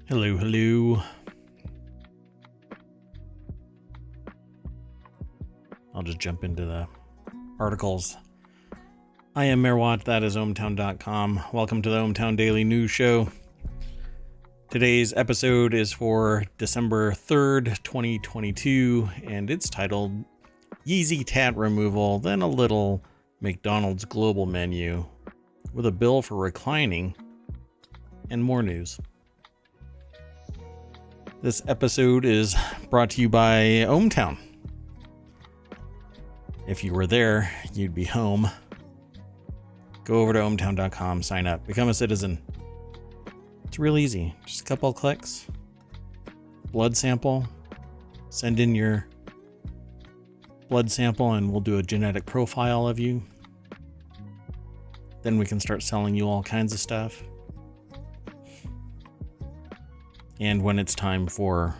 Hello, hello. I'll just jump into the articles. I am Merwat, that is ohmTown.com. Welcome to the ohmTown Daily News Show. Today's episode is for December 3rd, 2022, and it's titled Yeezy Tat Removal, then a little McDonald's Global Menu, with a bill for reclining, and more news. This episode is brought to you by ohmTown. If you were there, you'd be home. Go over to ohmTown.com, sign up, become a citizen. It's real easy. Just a couple of clicks. Blood sample. Send in your blood sample and we'll do a genetic profile of you. Then we can start selling you all kinds of stuff. And when it's time for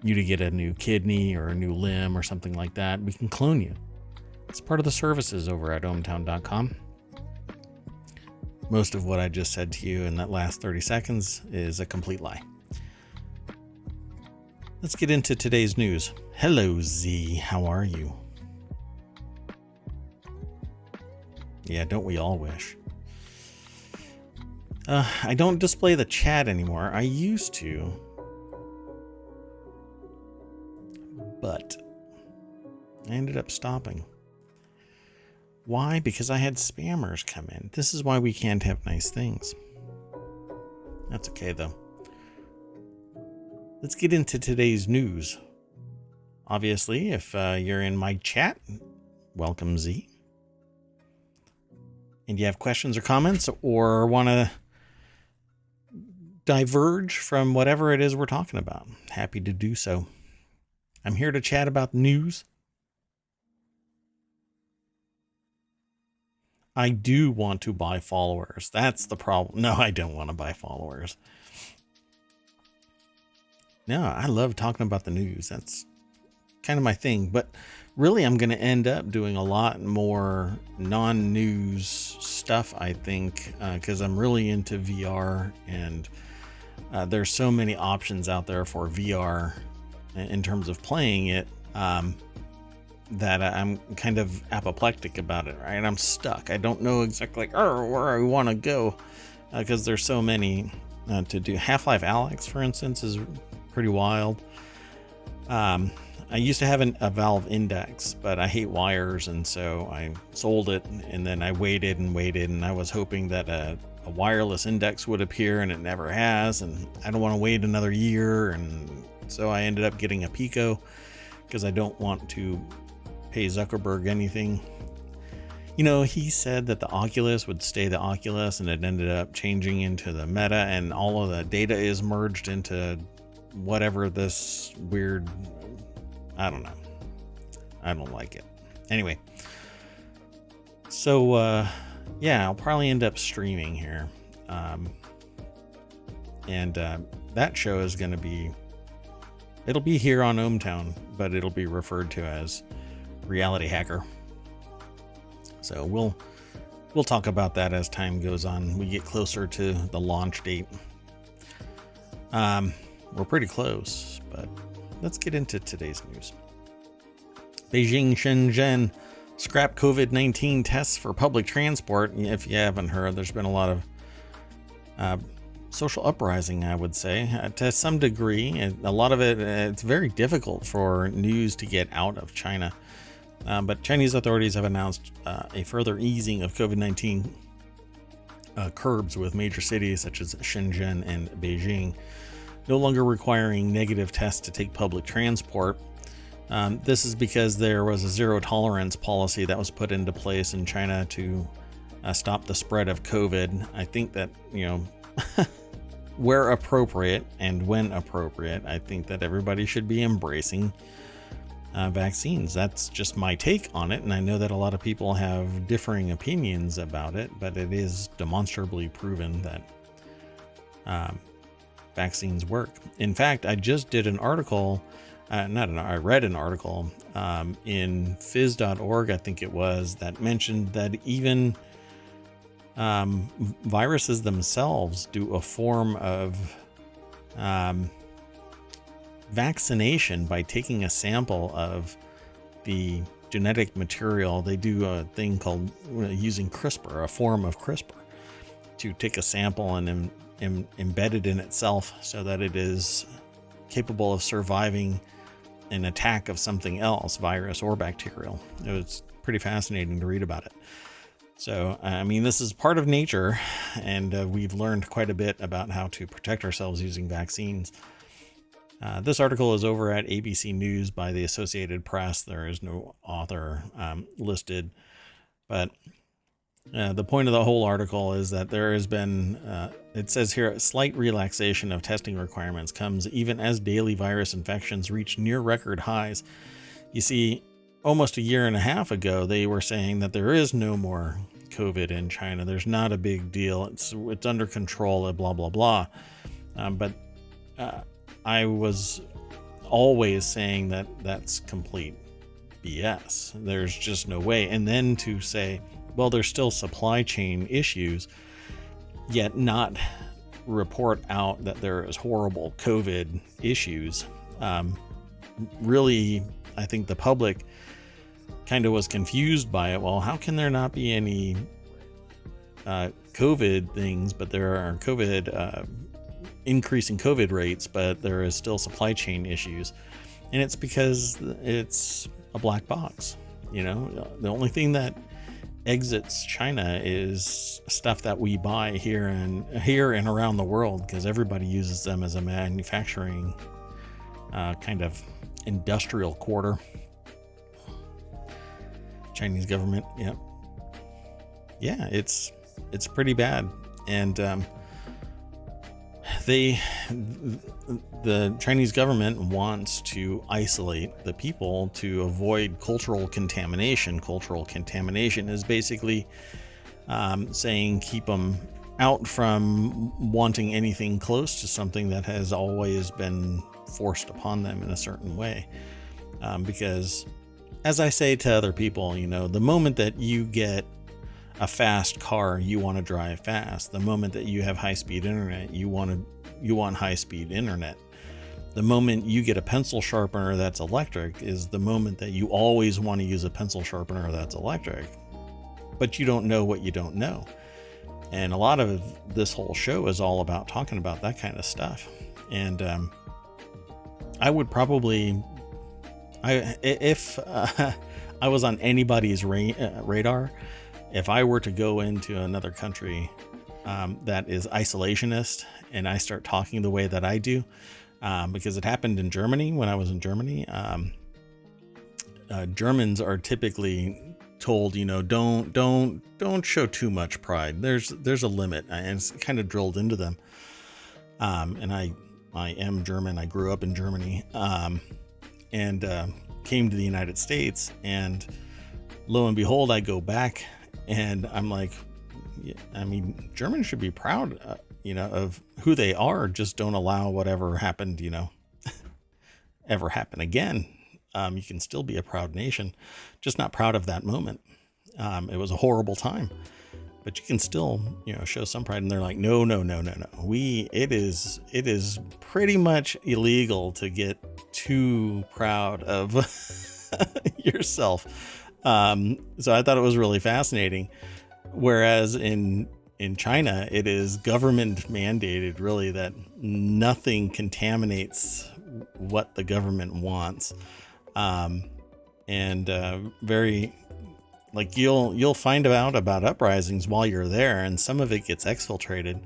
you to get a new kidney or a new limb or something like that, we can clone you. It's part of the services over at ohmTown.com. Most of what I just said to you in that last 30 seconds is a complete lie. Let's get into today's news. Hello, Z. How are you? Yeah, don't we all wish? I don't display the chat anymore. I used to. But I ended up stopping. Why? Because I had spammers come in. This is why we can't have nice things. That's okay, though. Let's get into today's news. Obviously, if you're in my chat, welcome, Z. And you have questions or comments or want to diverge from whatever it is we're talking about, happy to do so. I'm here to chat about news. I do want to buy followers. That's the problem. No, I don't want to buy followers. No, I love talking about the news. That's kind of my thing. But really, I'm going to end up doing a lot more non-news stuff, I think, because I'm really into VR, and there's so many options out there for VR in terms of playing it, that I'm kind of apoplectic about it, right? I'm stuck. I don't know exactly where I want to go, because there's so many to do. Half-Life Alyx, for instance, is pretty wild. I used to have a Valve Index, but I hate wires, and so I sold it, and then I waited, and I was hoping that a wireless Index would appear, and it never has, and I don't want to wait another year, and so I ended up getting a Pico because I don't want to pay Zuckerberg anything. You know, he said that the Oculus would stay the Oculus, and it ended up changing into the Meta, and all of the data is merged into whatever this weird, I don't know. I don't like it. Anyway, so yeah, I'll probably end up streaming here. And that show is going to be, it'll be here on ohmTown, but it'll be referred to as Reality Hacker. So we'll talk about that as time goes on. We get closer to the launch date. We're pretty close, but let's get into today's news. Beijing, Shenzhen scrap COVID-19 tests for public transport. If you haven't heard, there's been a lot of social uprising, I would say, to some degree. And a lot of it, it's very difficult for news to get out of China. But Chinese authorities have announced a further easing of COVID-19 curbs, with major cities such as Shenzhen and Beijing no longer requiring negative tests to take public transport. This is because there was a zero tolerance policy that was put into place in China to stop the spread of COVID. I think that, you know, where appropriate and when appropriate, I think that everybody should be embracing vaccines. That's just my take on it, and I know that a lot of people have differing opinions about it, but it is demonstrably proven that vaccines work. In fact, I just did an article, I read an article in phys.org, I think it was, that mentioned that even viruses themselves do a form of vaccination by taking a sample of the genetic material. They do a thing called using CRISPR, a form of CRISPR, to take a sample and embed it in itself so that it is capable of surviving an attack of something else, virus or bacterial. It was pretty fascinating to read about it. So, I mean, this is part of nature, and we've learned quite a bit about how to protect ourselves using vaccines. This article is over at ABC News by the Associated Press. There is no author listed, but the point of the whole article is that there has been, it says here, a slight relaxation of testing requirements comes even as daily virus infections reach near record highs. You see, almost a year and a half ago, they were saying that there is no more COVID in China. There's not a big deal. It's under control, blah, blah, blah. But I was always saying that that's complete BS. There's just no way. And then to say, well, there's still supply chain issues, yet not report out that there is horrible COVID issues. Really, I think the public kind of was confused by it. Well, how can there not be any COVID things, but there are COVID increasing COVID rates, but there is still supply chain issues? And it's because it's a black box. You know, the only thing that exits China is stuff that we buy here and around the world, because everybody uses them as a manufacturing kind of industrial quarter. Chinese government, yeah, it's pretty bad. And the Chinese government wants to isolate the people to avoid cultural contamination. Cultural contamination is basically saying keep them out from wanting anything close to something that has always been forced upon them in a certain way. Because, as I say to other people, you know, the moment that you get a fast car, you want to drive fast. The moment that you have high-speed internet, you want high-speed internet. The moment you get a pencil sharpener that's electric is the moment that you always want to use a pencil sharpener that's electric. But you don't know what you don't know. And a lot of this whole show is all about talking about that kind of stuff. And I would probably, if I was on anybody's radar, if I were to go into another country that is isolationist and I start talking the way that I do, because it happened in Germany when I was in Germany. Germans are typically told, you know, don't show too much pride. There's a limit, and it's kind of drilled into them. And I am German. I grew up in Germany, and came to the United States, and lo and behold, I go back and I'm like, I mean, Germans should be proud, you know, of who they are. Just don't allow whatever happened, you know, ever happen again. You can still be a proud nation, just not proud of that moment. It was a horrible time, but you can still, you know, show some pride. And they're like, no. It is pretty much illegal to get too proud of yourself. So I thought it was really fascinating. Whereas in China, it is government mandated, really, that nothing contaminates what the government wants. Very, like, you'll find out about uprisings while you're there, and some of it gets exfiltrated.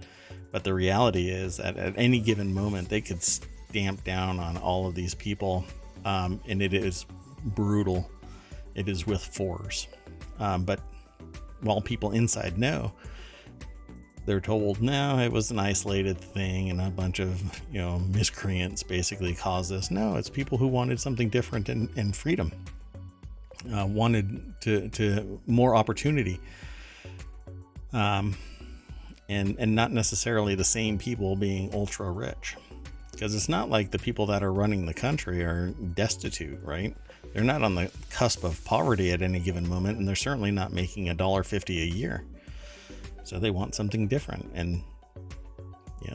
But the reality is that at any given moment, they could stamp down on all of these people. And it is brutal. It is with force. But while people inside know, they're told, no, it was an isolated thing and a bunch of, you know, miscreants basically caused this. No, it's people who wanted something different and freedom, wanted to more opportunity, and not necessarily the same people being ultra rich, because it's not like the people that are running the country are destitute, right? They're not on the cusp of poverty at any given moment, and they're certainly not making $1.50 a year. So they want something different. And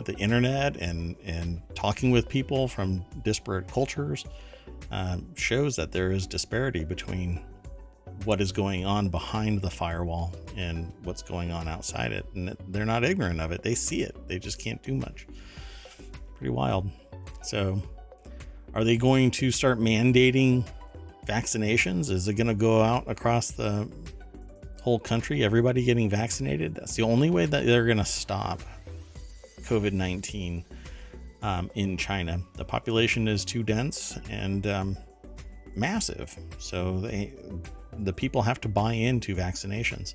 the internet and talking with people from disparate cultures shows that there is disparity between what is going on behind the firewall and what's going on outside it. And they're not ignorant of it. They see it. They just can't do much. Pretty wild. So are they going to start mandating vaccinations? Is it going to go out across the whole country, everybody getting vaccinated? That's the only way that they're going to stop COVID-19 in China. The population is too dense and massive. So the people have to buy into vaccinations.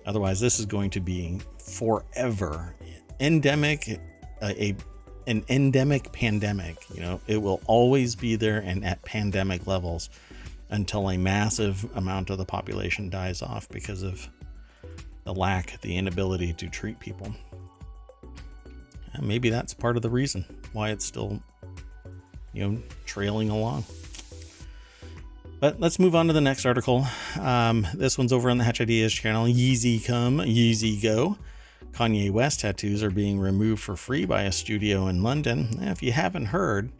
Otherwise, this is going to be forever endemic, an endemic pandemic. It will always be there and at pandemic levels until a massive amount of the population dies off because of the inability to treat people. And maybe that's part of the reason why it's still, trailing along. But let's move on to the next article. This one's over on the Hatch Ideas channel. Yeezy come, Yeezy go. Kanye West tattoos are being removed for free by a studio in London. If you haven't heard,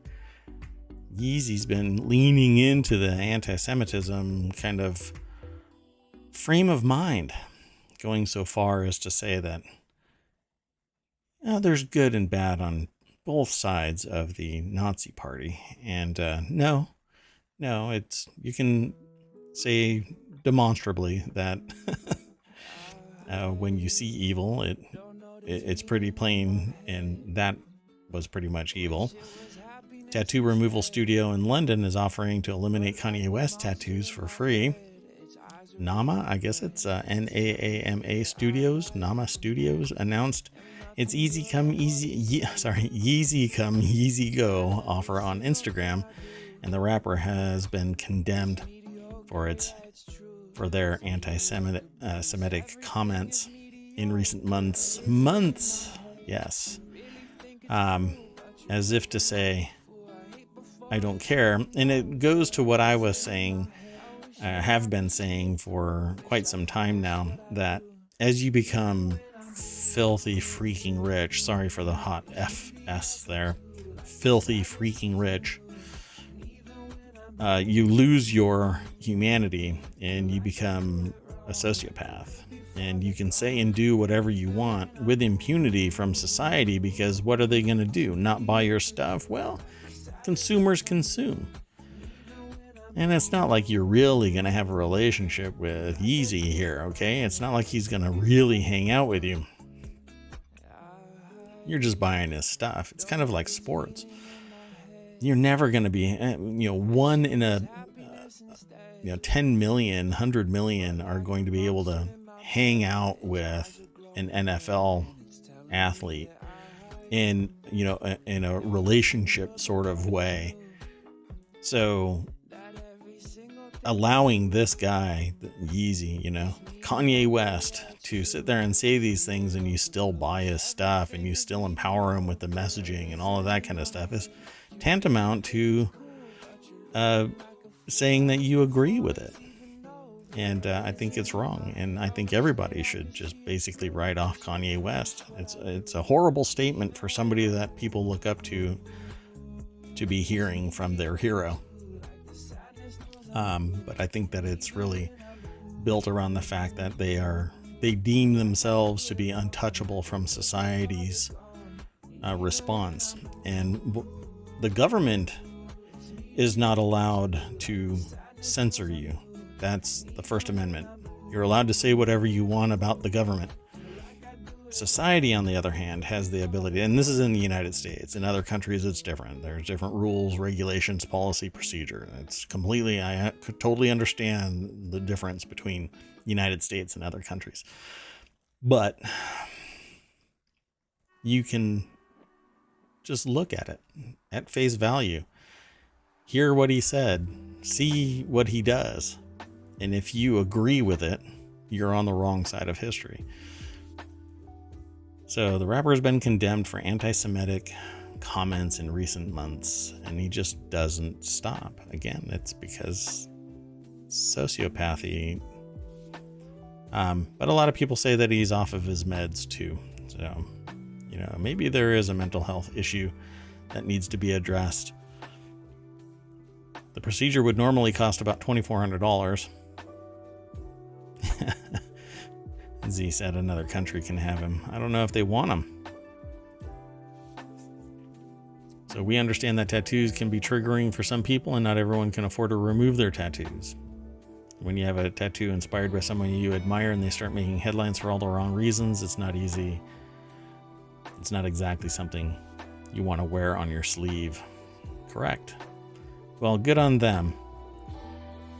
Yeezy's been leaning into the anti-Semitism kind of frame of mind, going so far as to say that there's good and bad on both sides of the Nazi party. And no, you can say demonstrably that when you see evil, it's pretty plain, and that was pretty much evil. Tattoo removal studio in London is offering to eliminate Kanye West tattoos for free. Nama, I guess it's Naama Studios. Nama Studios announced its Yeezy come Yeezy go offer on Instagram, and the rapper has been condemned for their anti-Semitic comments in recent months. Yes, as if to say, I don't care. And it goes to what I was saying, have been saying for quite some time now, that as you become filthy freaking rich, sorry for the hot FS there, filthy freaking rich, you lose your humanity and you become a sociopath. And you can say and do whatever you want with impunity from society, because what are they going to do? Not buy your stuff? Well, consumers consume. And it's not like you're really going to have a relationship with Yeezy here, okay? It's not like he's going to really hang out with you. You're just buying his stuff. It's kind of like sports. You're never going to be, one in a, 10 million, 100 million are going to be able to hang out with an NFL athlete in a relationship sort of way. So allowing this guy, Yeezy, Kanye West, to sit there and say these things, and you still buy his stuff and you still empower him with the messaging and all of that kind of stuff, is tantamount to saying that you agree with it. And I think it's wrong. And I think everybody should just basically write off Kanye West. It's a horrible statement for somebody that people look up to be hearing from their hero. But I think that it's really built around the fact that they deem themselves to be untouchable from society's response. And the government is not allowed to censor you. That's the First Amendment. You're allowed to say whatever you want about the government. Society, on the other hand, has the ability, and this is in the United States. In other countries, it's different. There's different rules, regulations, policy, procedure. I could totally understand the difference between United States and other countries. But you can just look at it at face value. Hear what he said. See what he does. And if you agree with it, you're on the wrong side of history. So the rapper has been condemned for anti-Semitic comments in recent months, and he just doesn't stop. Again, it's because sociopathy. But a lot of people say that he's off of his meds too. So, maybe there is a mental health issue that needs to be addressed. The procedure would normally cost about $2,400. Z said another country can have him. I don't know if they want him. So we understand that tattoos can be triggering for some people, and not everyone can afford to remove their tattoos. When you have a tattoo inspired by someone you admire and they start making headlines for all the wrong reasons, it's not easy. It's not exactly something you want to wear on your sleeve. Correct. Well, good on them.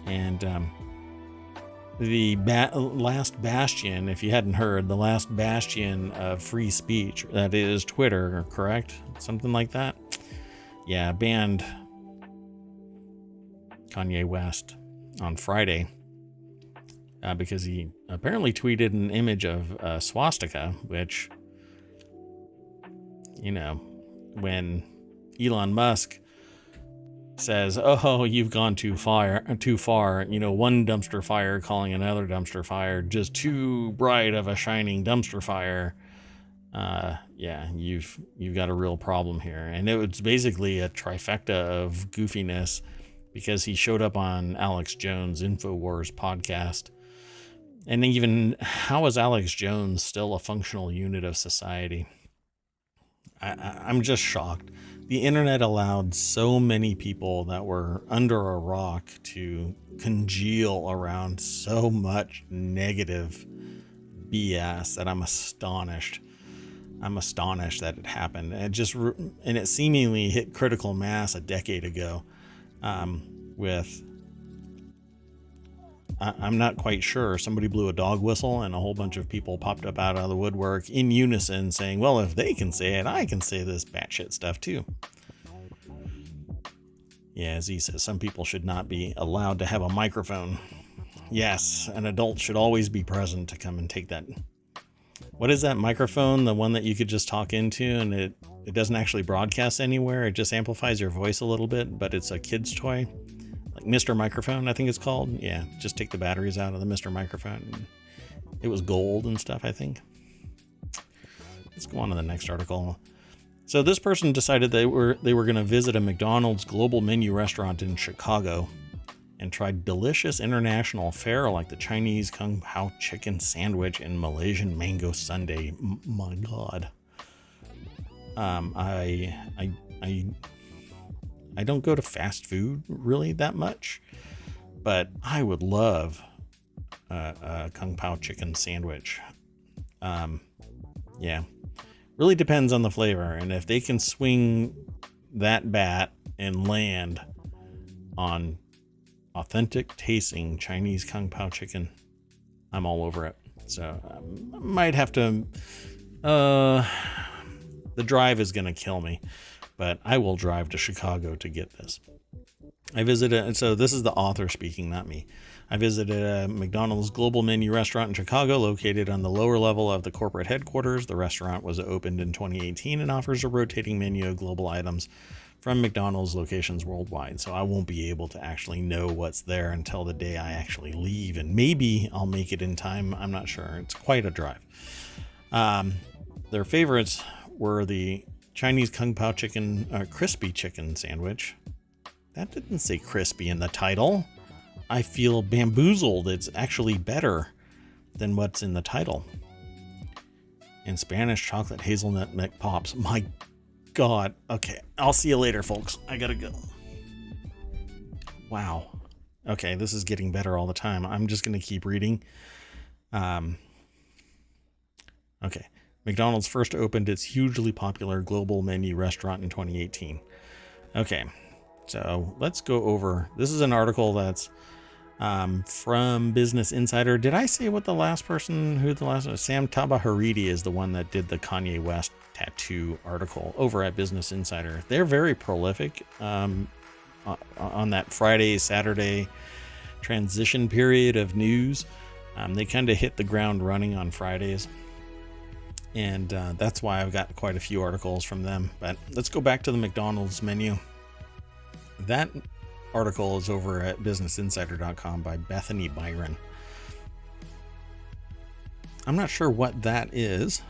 And the last bastion, if you hadn't heard, the last bastion of free speech, that is Twitter, correct? Something like that? Yeah, banned Kanye West on Friday because he apparently tweeted an image of swastika, which, when Elon Musk says, "Oh, you've gone too far, one dumpster fire calling another dumpster fire just too bright of a shining dumpster fire," you've got a real problem here. And it was basically a trifecta of goofiness, because he showed up on Alex Jones' InfoWars podcast. And even, how is Alex Jones still a functional unit of society? I'm just shocked. The internet allowed so many people that were under a rock to congeal around so much negative BS that I'm astonished. I'm astonished that it happened. And it seemingly hit critical mass a decade ago. I'm not quite sure. Somebody blew a dog whistle and a whole bunch of people popped up out of the woodwork in unison saying, well, if they can say it, I can say this batshit stuff too. Yeah, Z says some people should not be allowed to have a microphone. Yes, an adult should always be present to come and take that. What is that microphone? The one that you could just talk into and it doesn't actually broadcast anywhere. It just amplifies your voice a little bit, but it's a kid's toy. Like Mr. Microphone, I think it's called. Yeah, just take the batteries out of the Mr. Microphone. It was gold and stuff, I think. Let's go on to the next article. So this person decided they were going to visit a McDonald's Global Menu restaurant in Chicago and tried delicious international fare like the Chinese Kung Pao chicken sandwich and Malaysian mango sundae. My God. I don't go to fast food really that much, but I would love a Kung Pao chicken sandwich. Yeah, really depends on the flavor, and if they can swing that bat and land on authentic tasting Chinese Kung Pao chicken, I'm all over it. So I might have to, the drive is going to kill me, but I will drive to Chicago to get this. I visited, so this is the author speaking, not me. I visited a McDonald's Global Menu restaurant in Chicago located on the lower level of the corporate headquarters. The restaurant was opened in 2018 and offers a rotating menu of global items from McDonald's locations worldwide. So I won't be able to actually know what's there until the day I actually leave, and maybe I'll make it in time. I'm not sure. It's quite a drive. Their favorites were the Chinese Kung Pao chicken, crispy chicken sandwich. That didn't say crispy in the title. I feel bamboozled. It's actually better than what's in the title. And Spanish chocolate hazelnut McPops. My God. Okay, I'll see you later, folks. I gotta go. Wow. Okay, this is getting better all the time. I'm just gonna keep reading. Okay. McDonald's first opened its hugely popular Global Menu restaurant in 2018. Okay, so let's go over. This is an article that's from Business Insider. Did I say what the last person, Sam Tabaharidi is the one that did the Kanye West tattoo article over at Business Insider. They're very prolific on that Friday, Saturday transition period of news. They kind of hit the ground running on Fridays. And that's why I've got quite a few articles from them. But let's go back to the McDonald's menu. That article is over at businessinsider.com by Bethany Byron. I'm not sure what that is.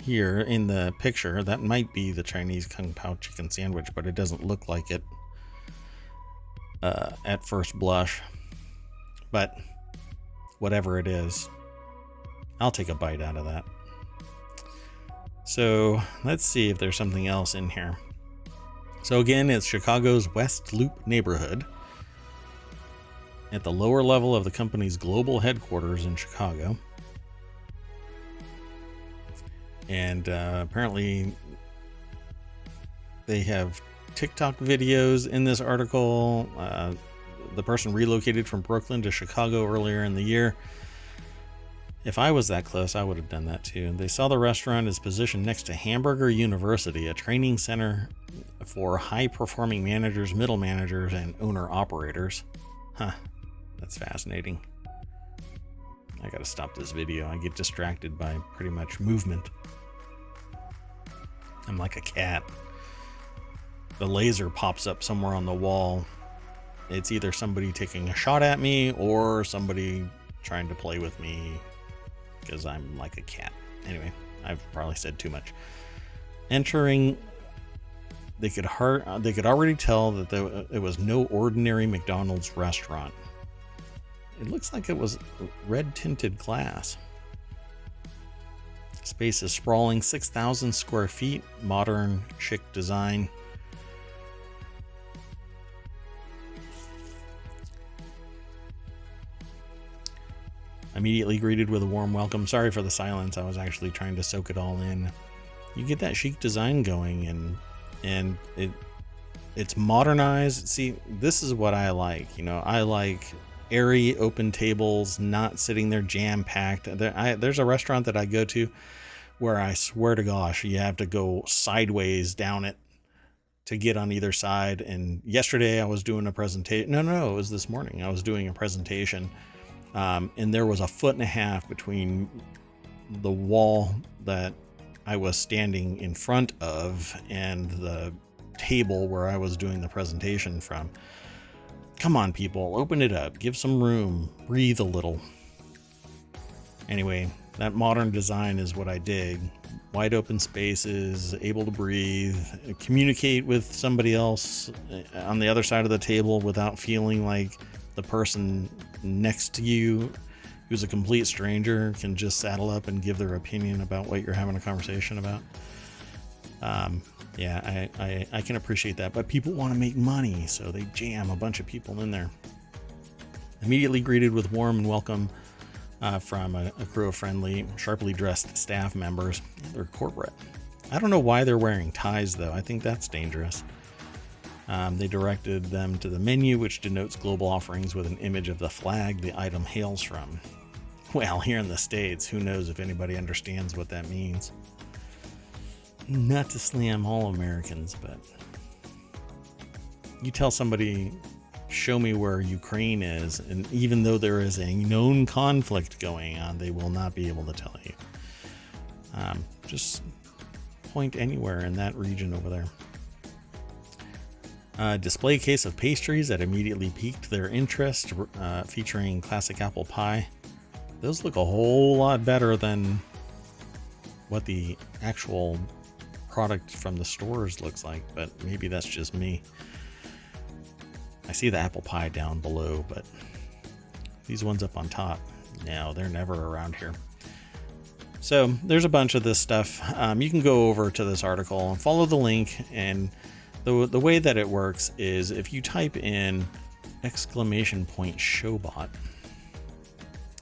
here in the picture, that might be the Chinese Kung Pao chicken sandwich, but it doesn't look like it at first blush. But whatever it is, I'll take a bite out of that. So let's see if there's something else in here. So again, it's Chicago's West Loop neighborhood at the lower level of the company's global headquarters in Chicago. And apparently they have TikTok videos in this article. The person relocated from Brooklyn to Chicago earlier in the year. If I was that close, I would have done that too. They saw the restaurant is positioned next to Hamburger University, a training center for high-performing managers, middle managers, and owner-operators. Huh, that's fascinating. I gotta stop this video. I get distracted by pretty much movement. I'm like a cat. The laser pops up somewhere on the wall. It's either somebody taking a shot at me or somebody trying to play with me, because I'm like a cat. Anyway, I've probably said too much. Entering, they could already tell that it was no ordinary McDonald's restaurant. It looks like it was red tinted glass. Space is sprawling, 6,000 square feet, modern, chic design. Immediately greeted with a warm welcome. Sorry for the silence. I was actually trying to soak it all in. You get that chic design going, and it's modernized. See, this is what I like. You know, I like airy, open tables, not sitting there jam-packed. There's a restaurant that I go to where I swear to gosh, you have to go sideways down it to get on either side. And yesterday I was doing a presentation. No, it was this morning. I was doing a presentation. And there was 1.5 feet between the wall that I was standing in front of and the table where I was doing the presentation from. Come on, people, open it up, give some room, breathe a little. Anyway, that modern design is what I dig. Wide open spaces, able to breathe, communicate with somebody else on the other side of the table without feeling like the person next to you, who's a complete stranger, can just saddle up and give their opinion about what you're having a conversation about. Yeah, I can appreciate that, but people want to make money, so they jam a bunch of people in there. Immediately greeted with warm and welcome from a crew of friendly, sharply dressed staff members. They're corporate. I don't know why they're wearing ties, though. I think that's dangerous. They directed them to the menu, which denotes global offerings with an image of the flag the item hails from. Well, here in the States, who knows if anybody understands what that means. Not to slam all Americans, but you tell somebody, show me where Ukraine is, and even though there is a known conflict going on, they will not be able to tell you. Just point anywhere in that region over there. Display case of pastries that immediately piqued their interest, featuring classic apple pie. Those look a whole lot better than what the actual product from the stores looks like, but maybe that's just me. I see the apple pie down below, but these ones up on top, no, they're never around here. So there's a bunch of this stuff. You can go over to this article and follow the link, and the way that it works is if you type in !showbot,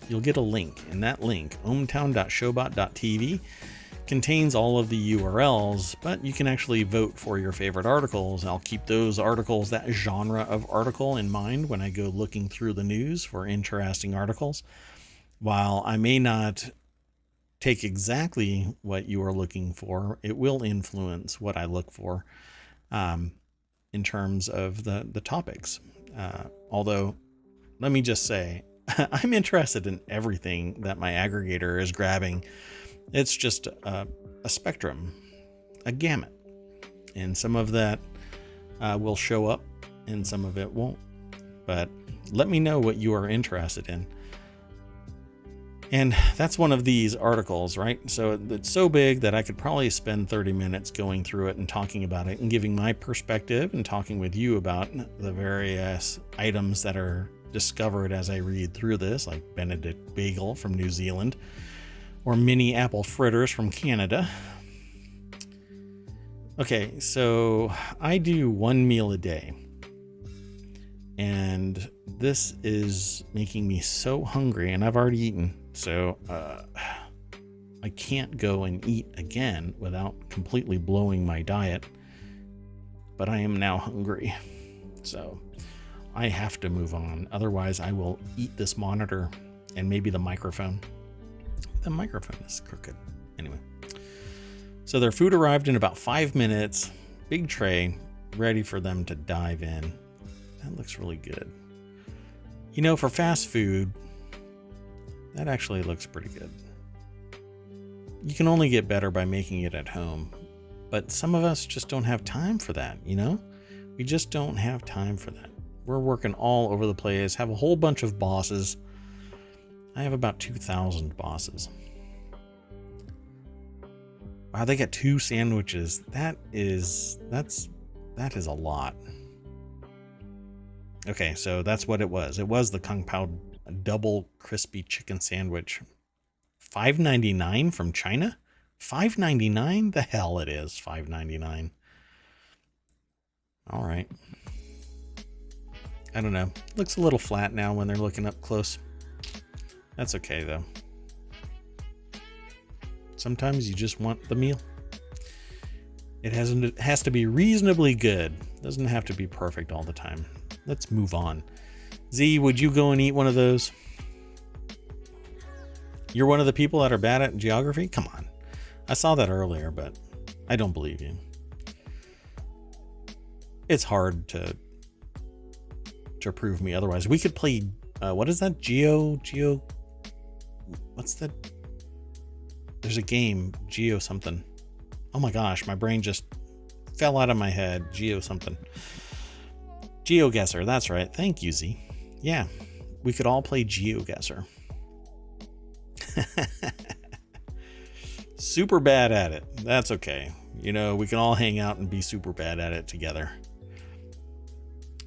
you'll get a link, and that link, ohmTown.showbot.tv, contains all of the URLs, but you can actually vote for your favorite articles. I'll keep those articles, that genre of article, in mind when I go looking through the news for interesting articles. While I may not take exactly what you are looking for, it will influence what I look for in terms of the topics. Although, let me just say, I'm interested in everything that my aggregator is grabbing. It's just a spectrum, a gamut. And some of that will show up and some of it won't. But let me know what you are interested in. And that's one of these articles, right? So it's so big that I could probably spend 30 minutes going through it and talking about it and giving my perspective and talking with you about the various items that are discovered as I read through this, like Benedict Bagel from New Zealand or mini apple fritters from Canada. Okay, so I do one meal a day. And this is making me so hungry, and I've already eaten. So I can't go and eat again without completely blowing my diet. But I am now hungry. So I have to move on. Otherwise, I will eat this monitor and maybe the microphone. The microphone is crooked. Anyway. So their food arrived in about 5 minutes. Big tray, ready for them to dive in. That looks really good. You know, for fast food, that actually looks pretty good. You can only get better by making it at home. But some of us just don't have time for that, you know? We just don't have time for that. We're working all over the place, have a whole bunch of bosses. I have about 2,000 bosses. Wow, they got 2 sandwiches. That is a lot. Okay, so that's what it was. It was the Kung Pao double crispy chicken sandwich. $5.99 from China? $5.99? The hell it is, $5.99. All right. I don't know. Looks a little flat now when they're looking up close. That's okay, though. Sometimes you just want the meal. It has to be reasonably good. Doesn't have to be perfect all the time. Let's move on. Z, would you go and eat one of those? You're one of the people that are bad at geography? Come on. I saw that earlier, but I don't believe you. It's hard to prove me otherwise. We could play, what is that? Geo, what's that? There's a game, Geo something. Oh my gosh, my brain just fell out of my head. Geo something. GeoGuessr, that's right. Thank you, Z. Yeah, we could all play GeoGuessr. Super bad at it. That's okay. You know, we can all hang out and be super bad at it together.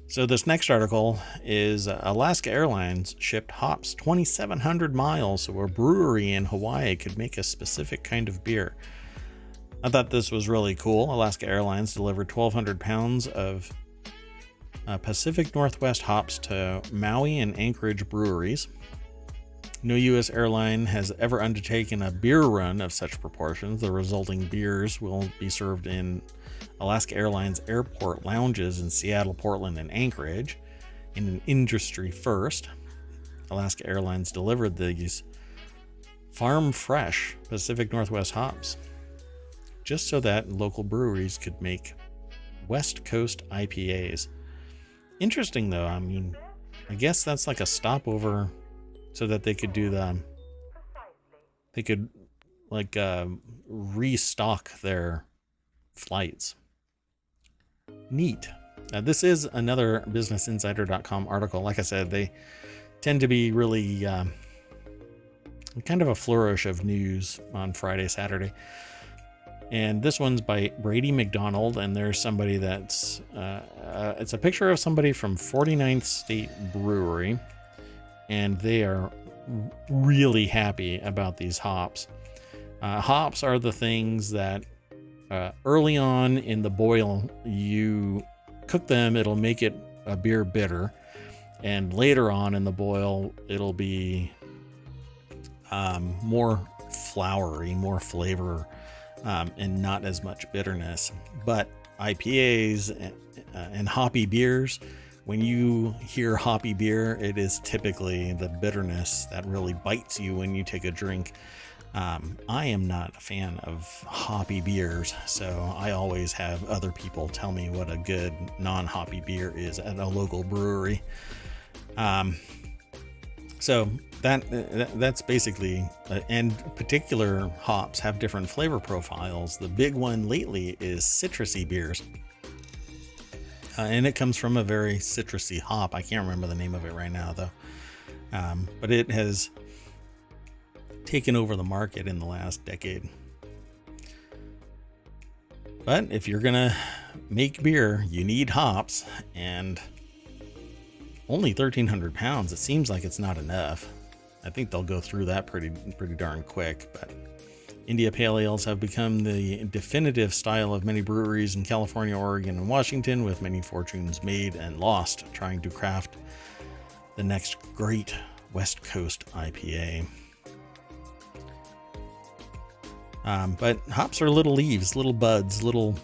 So this next article is Alaska Airlines shipped hops 2,700 miles so a brewery in Hawaii could make a specific kind of beer. I thought this was really cool. Alaska Airlines delivered 1,200 pounds of Pacific Northwest hops to Maui and Anchorage breweries. No U.S. airline has ever undertaken a beer run of such proportions. The resulting beers will be served in Alaska Airlines airport lounges in Seattle, Portland, and Anchorage in an industry first. Alaska Airlines delivered these farm fresh Pacific Northwest hops just so that local breweries could make West Coast IPAs. Interesting though, I mean, I guess that's like a stopover so that they could do restock their flights. Neat. This is another BusinessInsider.com article. Like I said, they tend to be really kind of a flourish of news on Friday, Saturday. And this one's by Brady McDonald, and there's somebody that's it's a picture of somebody from 49th State Brewery, and they are really happy about these hops. Hops are the things that early on in the boil, you cook them, it'll make it a beer bitter, and later on in the boil, it'll be more flowery, more flavor, and not as much bitterness. But IPAs and hoppy beers, when you hear hoppy beer, it is typically the bitterness that really bites you when you take a drink. I am not a fan of hoppy beers, so I always have other people tell me what a good non-hoppy beer is at a local brewery. So that's basically, and particular hops have different flavor profiles. The big one lately is citrusy beers. And it comes from a very citrusy hop. I can't remember the name of it right now, though. But it has taken over the market in the last decade. But if you're gonna make beer, you need hops, and only 1,300 pounds. It seems like it's not enough. I think they'll go through that pretty darn quick. But India Pale Ales have become the definitive style of many breweries in California, Oregon, and Washington, with many fortunes made and lost trying to craft the next great West Coast IPA. But hops are little leaves, little buds, little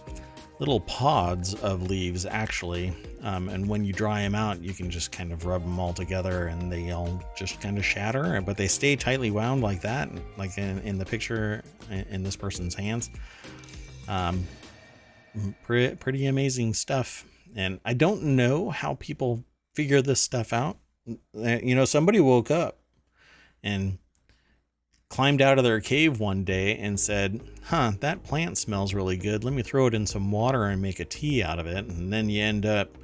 pods of leaves, actually. And when you dry them out, you can just kind of rub them all together and they all just kind of shatter, but they stay tightly wound like that, like in the picture in this person's hands. Pretty amazing stuff. And I don't know how people figure this stuff out. Somebody woke up and climbed out of their cave one day and said, that plant smells really good. Let me throw it in some water and make a tea out of it. And then you end up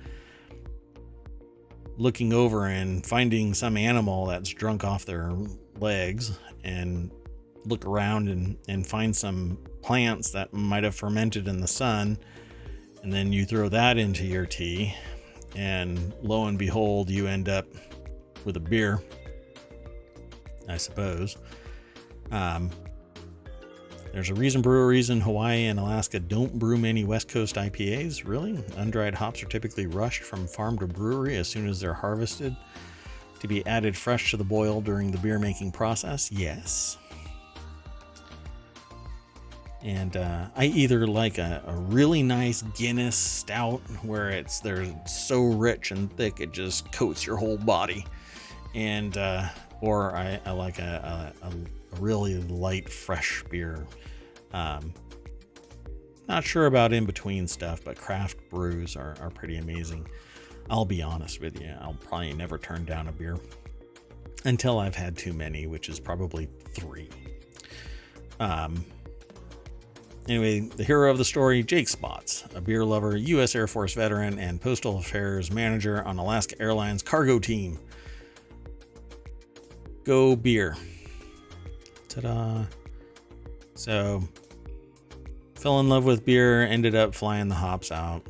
looking over and finding some animal that's drunk off their legs, and look around and find some plants that might have fermented in the sun. And then you throw that into your tea, and lo and behold, you end up with a beer, I suppose. There's a reason breweries in Hawaii and Alaska don't brew many West Coast IPAs, really. Undried hops are typically rushed from farm to brewery as soon as they're harvested to be added fresh to the boil during the beer making process. Yes. And I either like a really nice Guinness stout where they're so rich and thick it just coats your whole body, and or I like a really light, fresh beer. Not sure about in between stuff, but craft brews are pretty amazing. I'll be honest with you, I'll probably never turn down a beer until I've had too many, which is probably 3. Anyway, the hero of the story, Jake Spots, a beer lover, U.S. Air Force veteran, and Postal Affairs manager on Alaska Airlines cargo team. Go beer. Ta-da. So, fell in love with beer, ended up flying the hops out.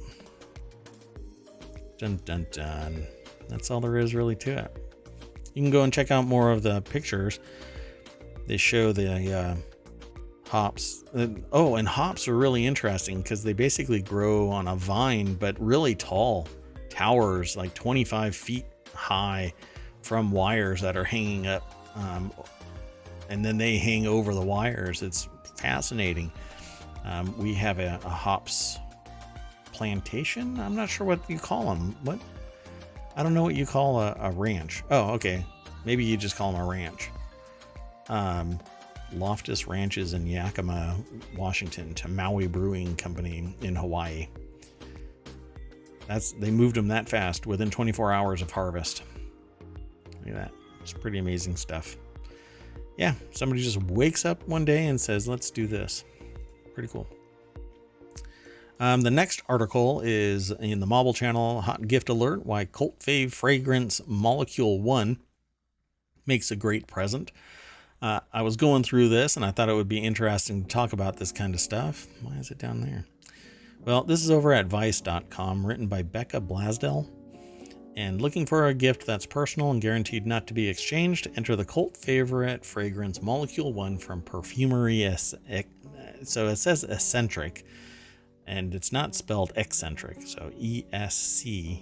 Dun dun dun. That's all there is really to it. You can go and check out more of the pictures. They show the hops. And hops are really interesting because they basically grow on a vine, but really tall towers, like 25 feet high, from wires that are hanging up. And then they hang over the wires. It's fascinating. We have a hops plantation. I'm not sure what you call them. I don't know what you call a ranch. Oh, okay. Maybe you just call them a ranch. Loftus Ranches in Yakima, Washington, to Maui Brewing Company in Hawaii. They moved them that fast within 24 hours of harvest. Look at that. It's pretty amazing stuff. Yeah, somebody just wakes up one day and says, let's do this. Pretty cool. The next article is in the Mobile Channel, Hot Gift Alert, why Cult Fave Fragrance Molecule 1 makes a great present. I was going through this and I thought it would be interesting to talk about this kind of stuff. Why is it down there? Well, this is over at Vice.com, written by Becca Blasdell. And looking for a gift that's personal and guaranteed not to be exchanged, enter the cult favorite fragrance Molecule 1 from Perfumery. So it says eccentric, and it's not spelled eccentric. So ESCENTRIC,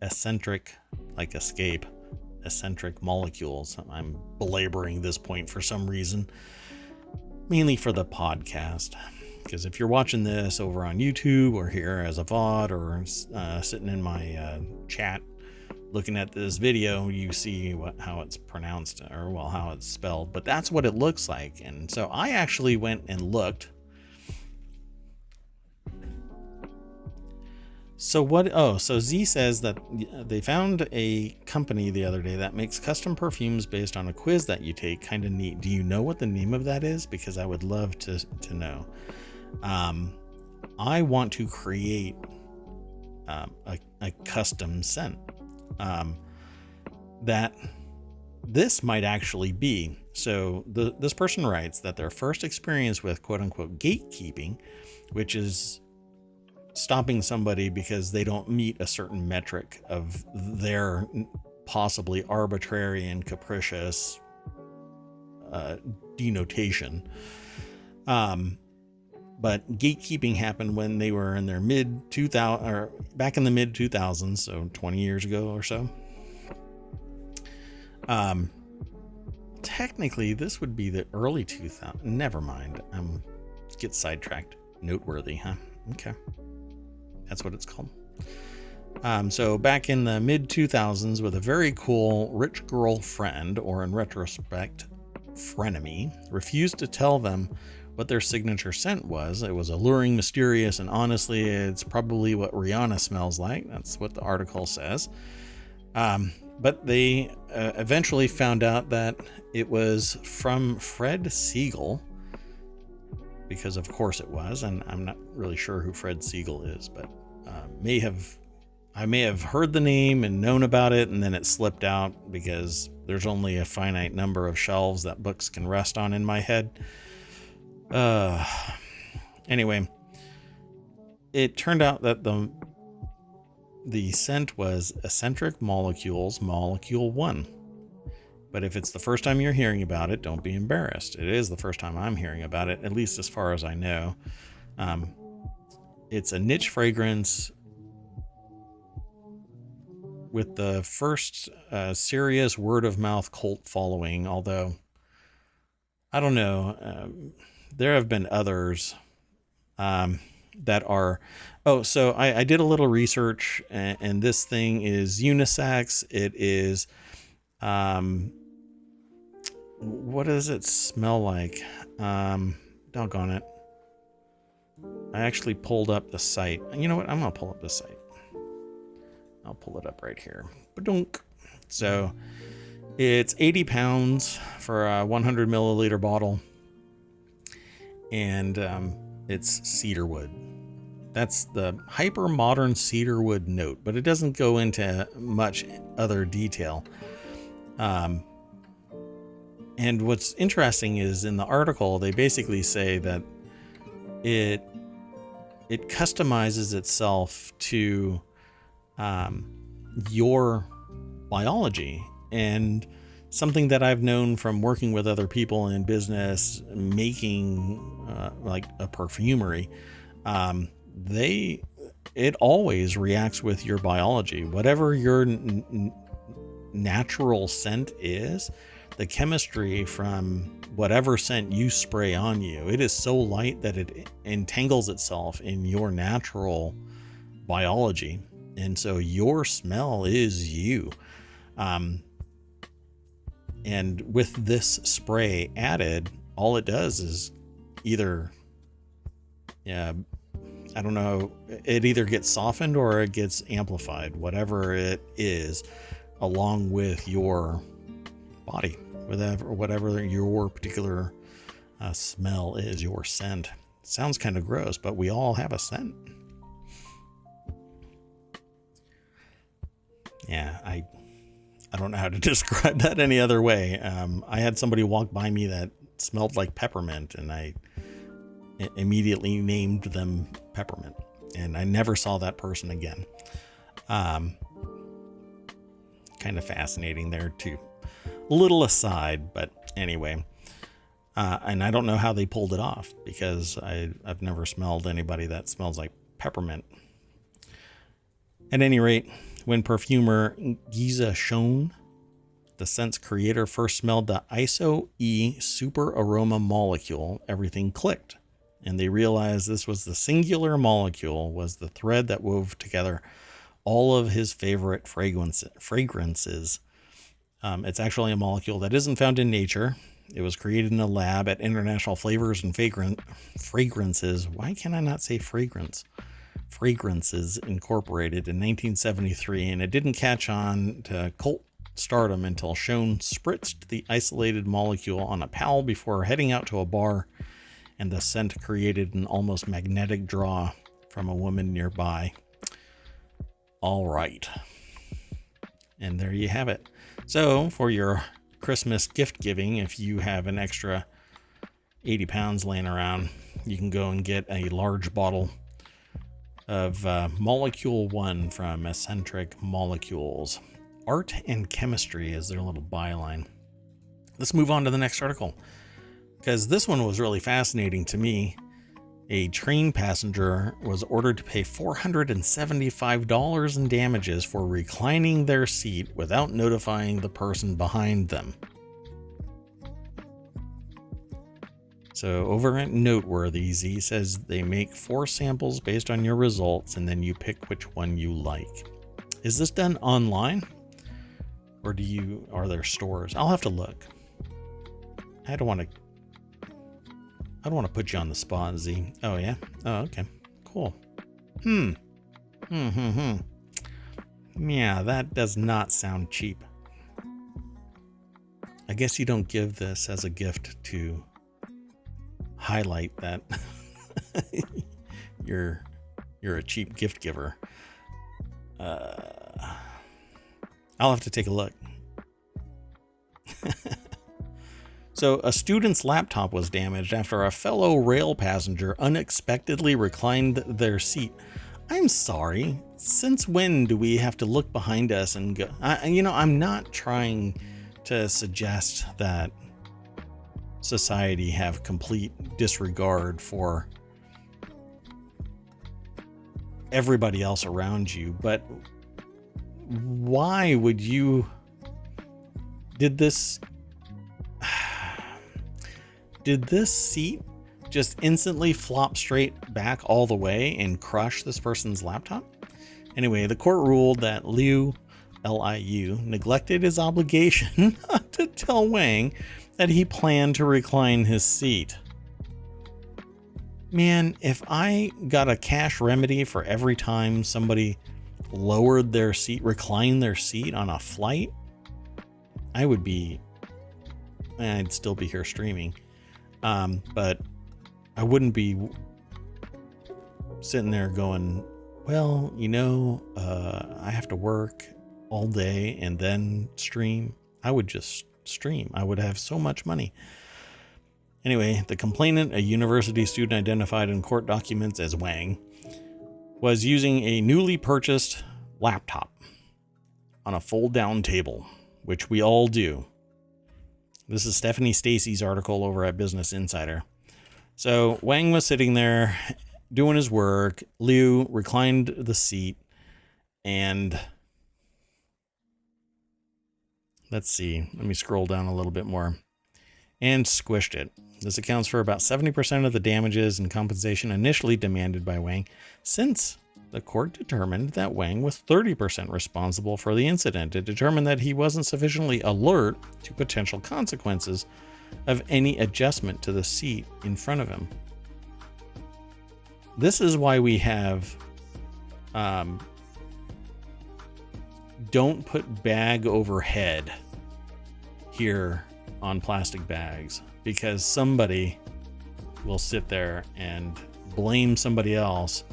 eccentric, like escape, eccentric molecules. I'm belaboring this point for some reason, mainly for the podcast. Because if you're watching this over on YouTube or here as a VOD or sitting in my chat looking at this video, you see how it's pronounced, or how it's spelled. But that's what it looks like. And so I actually went and looked. So Z says that they found a company the other day that makes custom perfumes based on a quiz that you take. Kind of neat. Do you know what the name of that is? Because I would love to know. I want to create a custom scent that this might actually be. So this person writes that their first experience with quote unquote gatekeeping, which is stopping somebody because they don't meet a certain metric of their possibly arbitrary and capricious denotation. But gatekeeping happened when they were in their back in the mid 2000s, so 20 years ago or so. Technically, this would be the early 2000s. Never mind. Get sidetracked. Noteworthy, huh? Okay. That's what it's called. So back in the mid 2000s, with a very cool rich girl friend, or in retrospect, frenemy, refused to tell them what their signature scent was. It was alluring, mysterious, and honestly, it's probably what Rihanna smells like. That's what the article says. But they eventually found out that it was from Fred Siegel, because of course it was, and I'm not really sure who Fred Siegel is, but I may have heard the name and known about it, and then it slipped out because there's only a finite number of shelves that books can rest on in my head. Anyway, it turned out that the scent was eccentric molecules, molecule 1. But if it's the first time you're hearing about it, don't be embarrassed. It is the first time I'm hearing about it, at least as far as I know. It's a niche fragrance with the first serious word-of-mouth cult following, although I don't know. There have been others that are... Oh, so I did a little research, and this thing is unisex. It is... what does it smell like? Doggone it. I actually pulled up the site. You know what? I'm going to pull up the site. I'll pull it up right here. Ba-dunk. So it's 80 pounds for a 100 milliliter bottle. And it's cedarwood. That's the hyper modern cedarwood note, but it doesn't go into much other detail. And what's interesting is in the article, they basically say that it customizes itself to your biology, and something that I've known from working with other people in business making like a perfumery. It always reacts with your biology. Whatever your natural scent is, the chemistry from whatever scent you spray on you, it is so light that it entangles itself in your natural biology. And so your smell is you. And with this spray added, all it does is either, I don't know, it either gets softened or it gets amplified, whatever it is, along with your body, whatever your particular smell is, your scent. It sounds kind of gross, but we all have a scent. Yeah, I don't know how to describe that any other way. I had somebody walk by me that smelled like peppermint, and I immediately named them Peppermint, and I never saw that person again. Kind of fascinating there too. A little aside, but anyway. And I don't know how they pulled it off, because I've never smelled anybody that smells like peppermint. At any rate, when perfumer Giza Schoen, the scent's creator, first smelled the ISO-E super aroma molecule, everything clicked. And they realized this was the singular molecule, was the thread that wove together all of his favorite fragrances. It's actually a molecule that isn't found in nature. It was created in a lab at International Flavors and Fragrances. Why can I not say fragrance? Fragrances Incorporated in 1973, and it didn't catch on to cult stardom until Schoen spritzed the isolated molecule on a pal before heading out to a bar, and the scent created an almost magnetic draw from a woman nearby. All right. And there you have it. So for your Christmas gift giving, if you have an extra 80 pounds laying around, you can go and get a large bottle of Molecule 1 from Eccentric Molecules. Art and chemistry is their little byline. Let's move on to the next article, because this one was really fascinating to me. A train passenger was ordered to pay $475 in damages for reclining their seat without notifying the person behind them. So over at Noteworthy, Z says they make 4 samples based on your results, and then you pick which one you like. Is this done online, or are there stores? I'll have to look. I don't want to put you on the spot, Z. Oh, yeah? Oh, okay. Cool. Yeah, that does not sound cheap. I guess you don't give this as a gift to highlight that you're a cheap gift giver. I'll have to take a look. So, a student's laptop was damaged after a fellow rail passenger unexpectedly reclined their seat. I'm sorry. Since when do we have to look behind us and go? I'm not trying to suggest that society have complete disregard for everybody else around you, but why would you? Did this seat just instantly flop straight back all the way and crush this person's laptop? Anyway, the court ruled that Liu, L-I-U, neglected his obligation not to tell Wang that he planned to recline his seat. Man, if I got a cash remedy for every time somebody lowered their seat, reclined their seat on a flight, I'd still be here streaming. But I wouldn't be sitting there going, well, I have to work all day and then stream. I would just stream. I would have so much money. Anyway, the complainant, a university student identified in court documents as Wang, was using a newly purchased laptop on a fold-down table, which we all do. This is Stephanie Stacy's article over at Business Insider. So Wang was sitting there doing his work. Liu reclined the seat and let's see. Let me scroll down a little bit more. And squished it. This accounts for about 70% of the damages and compensation initially demanded by Wang, since the court determined that Wang was 30% responsible for the incident. It determined that he wasn't sufficiently alert to potential consequences of any adjustment to the seat in front of him. This is why we have don't put bag over head here on plastic bags, because somebody will sit there and blame somebody else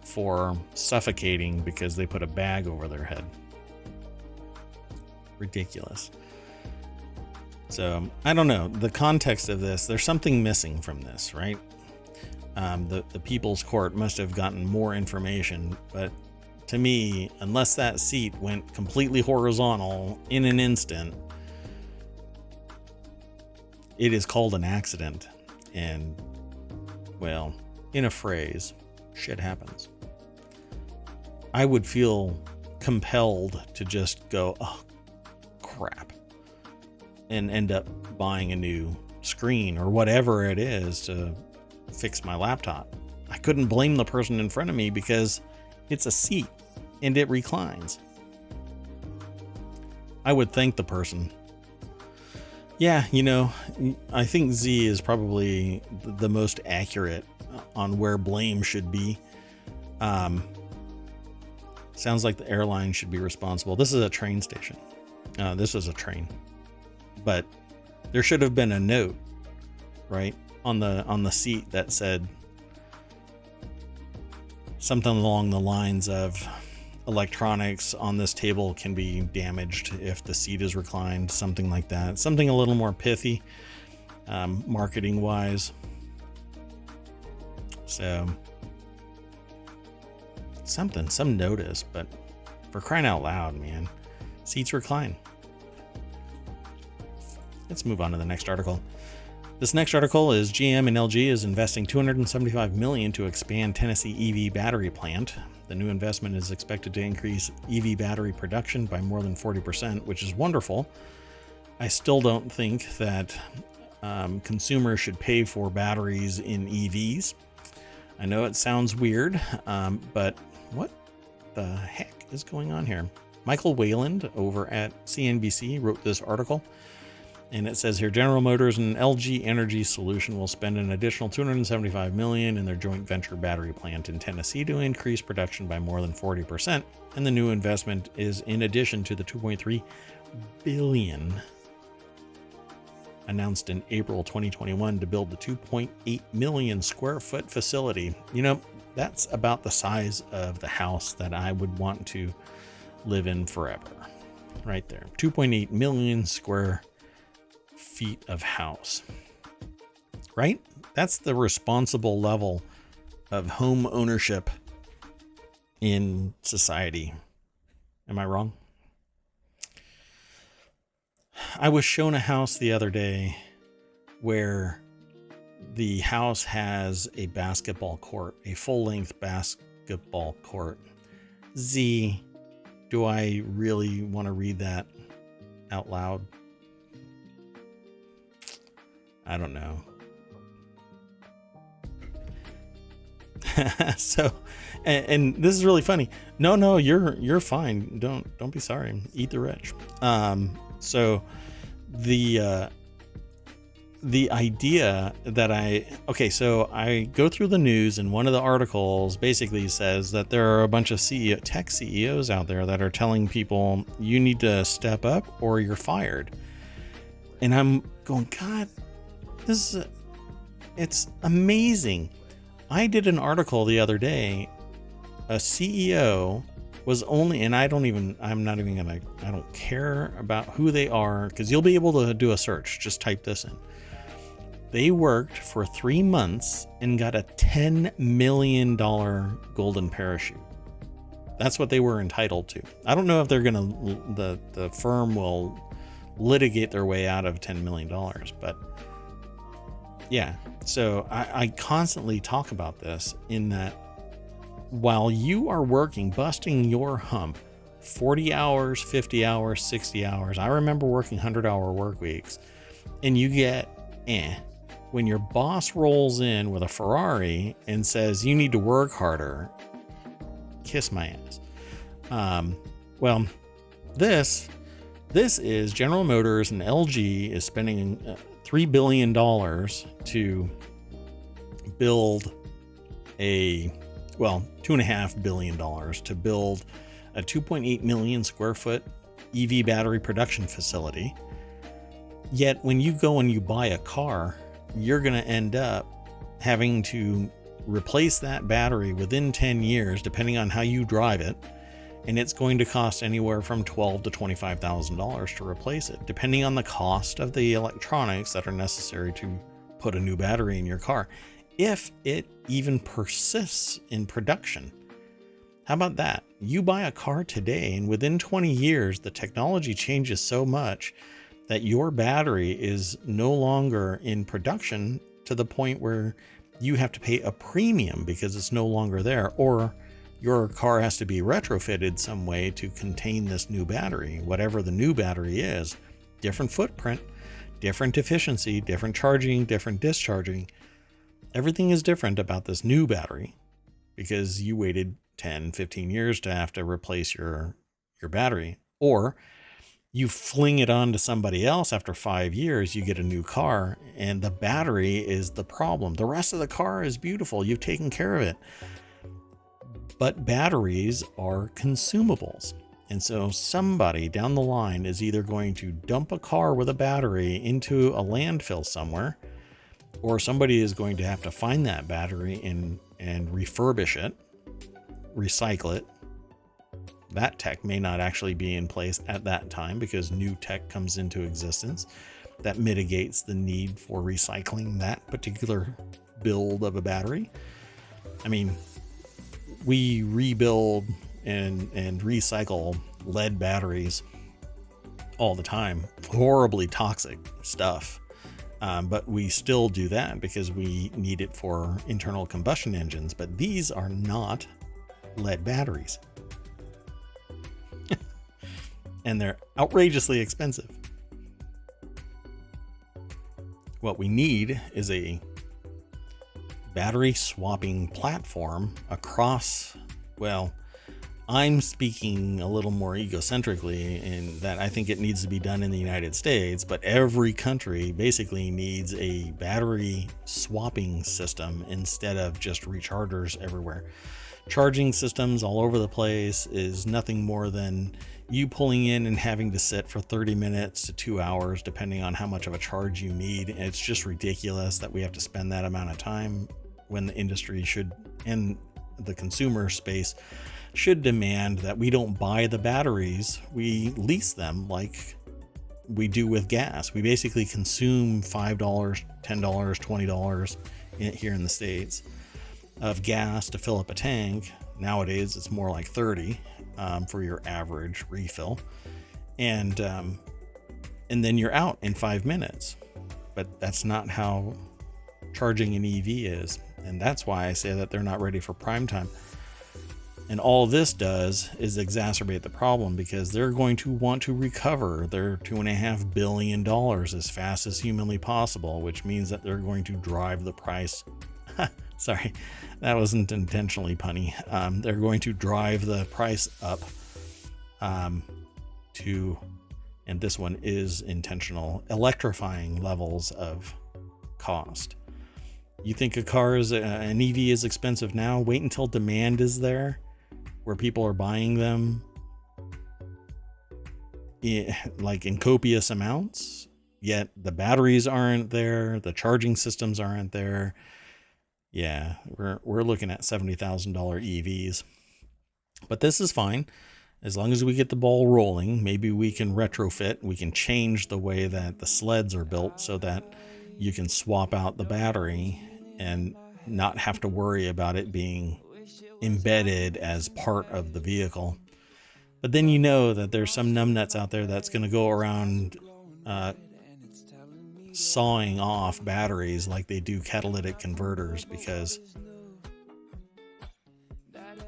for suffocating because they put a bag over their head. Ridiculous. So I don't know the context of this. There's something missing from this, right? The People's Court must have gotten more information, but to me, unless that seat went completely horizontal in an instant, it is called an accident. And, well, in a phrase, shit happens. I would feel compelled to just go, oh, crap, and end up buying a new screen or whatever it is to fix my laptop. I couldn't blame the person in front of me because it's a seat and it reclines. I would thank the person. Yeah, I think Z is probably the most accurate on where blame should be. Sounds like the airline should be responsible. This is a train station. This is a train. But there should have been a note, right, on the seat that said something along the lines of, electronics on this table can be damaged if the seat is reclined, something like that. Something a little more pithy, marketing wise. So some notice, but for crying out loud, man, seats recline. Let's move on to the next article. This next article is GM and LG is investing $275 million to expand Tennessee EV battery plant. The new investment is expected to increase EV battery production by more than 40%, which is wonderful. I still don't think that consumers should pay for batteries in EVs. I know it sounds weird, but what the heck is going on here? Michael Wayland over at CNBC wrote this article. And it says here, General Motors and LG Energy Solution will spend an additional $275 million in their joint venture battery plant in Tennessee to increase production by more than 40%. And the new investment is in addition to the $2.3 billion announced in April 2021 to build the 2.8 million square foot facility. You know, that's about the size of the house that I would want to live in forever. Right there. 2.8 million square feet of house, right? That's the responsible level of home ownership in society. Am I wrong? I was shown a house the other day where the house has a basketball court, a full-length basketball court. Do I really want to read that out loud? I don't know. So, and this is really funny. No, you're fine. Don't be sorry. Eat the rich. So the idea that so I go through the news, and one of the articles basically says that there are a bunch of tech CEOs out there that are telling people you need to step up or you're fired. And I'm going, God, it's amazing. I did an article the other day. A CEO was only, and I don't care about who they are, because you'll be able to do a search. Just type this in. They worked for 3 months and got a $10 million golden parachute. That's what they were entitled to. I don't know if they're the firm will litigate their way out of $10 million, but yeah. So I constantly talk about this, in that while you are working, busting your hump, 40 hours, 50 hours, 60 hours. I remember working 100-hour work weeks, and you get when your boss rolls in with a Ferrari and says you need to work harder. Kiss my ass. Well, this is General Motors and LG is spending $3 billion to build $2.5 billion to build a 2.8 million square foot EV battery production facility. Yet when you go and you buy a car, you're going to end up having to replace that battery within 10 years, depending on how you drive it. And it's going to cost anywhere from $12,000 to $25,000 to replace it, depending on the cost of the electronics that are necessary to put a new battery in your car, if it even persists in production. How about that? You buy a car today, and within 20 years, the technology changes so much that your battery is no longer in production, to the point where you have to pay a premium because it's no longer there, or your car has to be retrofitted some way to contain this new battery, whatever the new battery is. Different footprint, different efficiency, different charging, different discharging. Everything is different about this new battery because you waited 10, 15 years to have to replace your battery. Or you fling it on to somebody else after 5 years, you get a new car, and the battery is the problem. The rest of the car is beautiful. You've taken care of it. But batteries are consumables. And so somebody down the line is either going to dump a car with a battery into a landfill somewhere, or somebody is going to have to find that battery and refurbish it, recycle it, that tech may not actually be in place at that time because new tech comes into existence that mitigates the need for recycling that particular build of a battery. I mean, we rebuild and recycle lead batteries all the time, horribly toxic stuff. But we still do that because we need it for internal combustion engines. But these are not lead batteries. And they're outrageously expensive. What we need is a battery swapping platform across, well, I'm speaking a little more egocentrically in that I think it needs to be done in the United States, but every country basically needs a battery swapping system instead of just rechargers everywhere. Charging systems all over the place is nothing more than you pulling in and having to sit for 30 minutes to 2 hours, depending on how much of a charge you need. And it's just ridiculous that we have to spend that amount of time when the industry should, and the consumer space should demand that we don't buy the batteries, we lease them like we do with gas. We basically consume $5, $10, $20 here in the States of gas to fill up a tank. Nowadays, it's more like 30 for your average refill. And then you're out in 5 minutes. But that's not how charging an EV is. And that's why I say that they're not ready for prime time. And all this does is exacerbate the problem because they're going to want to recover their $2.5 billion as fast as humanly possible, which means that they're going to drive the price. Sorry, that wasn't intentionally punny. They're going to drive the price up to, and this one is intentional, electrifying levels of cost. You think an EV is expensive now? Wait until demand is there, where people are buying them like in copious amounts, yet the batteries aren't there, the charging systems aren't there. Yeah, we're looking at $70,000 EVs. But this is fine. As long as we get the ball rolling, maybe we can retrofit, we can change the way that the sleds are built so that you can swap out the battery and not have to worry about it being embedded as part of the vehicle. But then you know that there's some numbnuts out there that's going to go around sawing off batteries like they do catalytic converters because,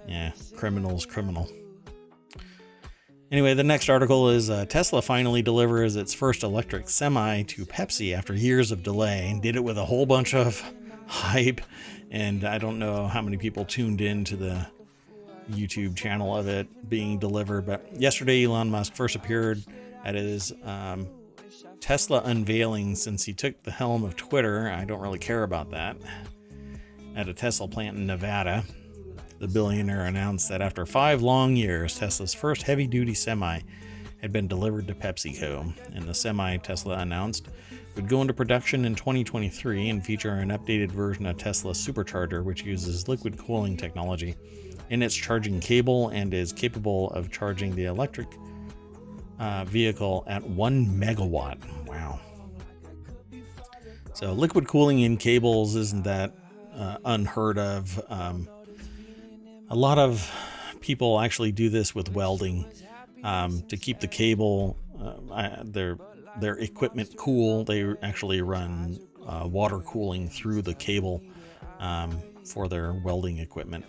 yeah, criminal. Anyway, the next article is Tesla finally delivers its first electric semi to Pepsi after years of delay, and did it with a whole bunch of hype. And I don't know how many people tuned in to the YouTube channel of it being delivered, but yesterday Elon Musk first appeared at his Tesla unveiling since he took the helm of Twitter. I don't really care about that. At a Tesla plant in Nevada, the billionaire announced that after 5 long years, Tesla's first heavy-duty semi had been delivered to PepsiCo, and the semi Tesla announced would go into production in 2023 and feature an updated version of Tesla's supercharger, which uses liquid cooling technology in its charging cable and is capable of charging the electric vehicle at 1 megawatt. Wow. So liquid cooling in cables isn't that unheard of. A lot of people actually do this with welding to keep the cable, their equipment cool. They actually run water cooling through the cable for their welding equipment.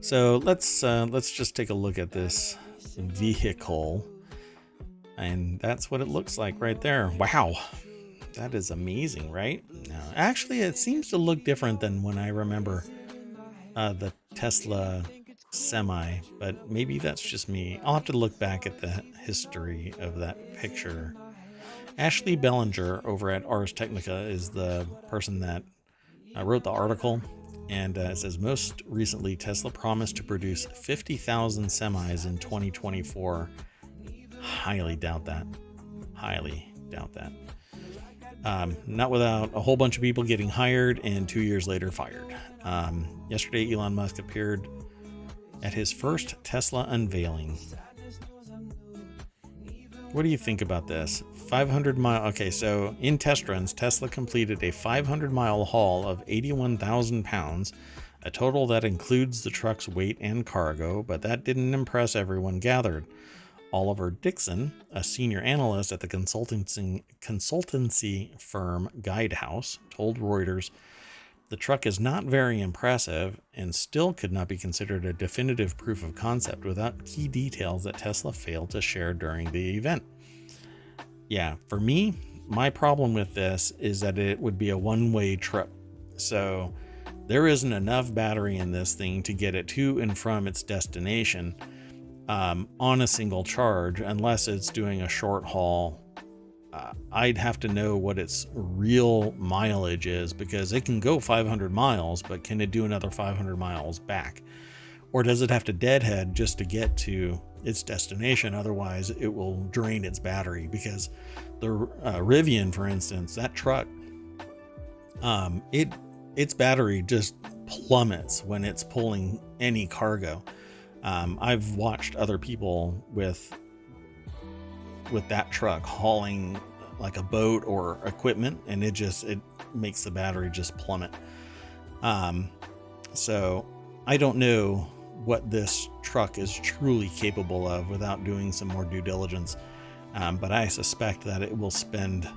So let's just take a look at this vehicle, and that's what it looks like right there. Wow, that is amazing, right? Now, actually, it seems to look different than when I remember the Tesla semi, but maybe that's just me. I'll have to look back at the history of that picture. Ashley Bellinger over at Ars Technica is the person that wrote the article, and it says most recently Tesla promised to produce 50,000 semis in 2024. Highly doubt that. Not without a whole bunch of people getting hired and 2 years later fired. Yesterday, Elon Musk appeared at his first Tesla unveiling. What do you think about this? 500-mile. Okay, so in test runs, Tesla completed a 500-mile haul of 81,000 pounds, a total that includes the truck's weight and cargo, but that didn't impress everyone gathered. Oliver Dixon, a senior analyst at the consultancy firm Guidehouse, told Reuters, "The truck is not very impressive and still could not be considered a definitive proof of concept without key details that Tesla failed to share during the event." Yeah, for me, my problem with this is that it would be a one-way trip. So there isn't enough battery in this thing to get it to and from its destination on a single charge, unless it's doing a short haul. I'd have to know what its real mileage is, because it can go 500 miles, but can it do another 500 miles back? Or does it have to deadhead just to get to its destination? Otherwise, it will drain its battery, because the Rivian, for instance, that truck, its battery just plummets when it's pulling any cargo. I've watched other people with that truck hauling like a boat or equipment, and it makes the battery just plummet. So I don't know what this truck is truly capable of without doing some more due diligence. But I suspect that it will spend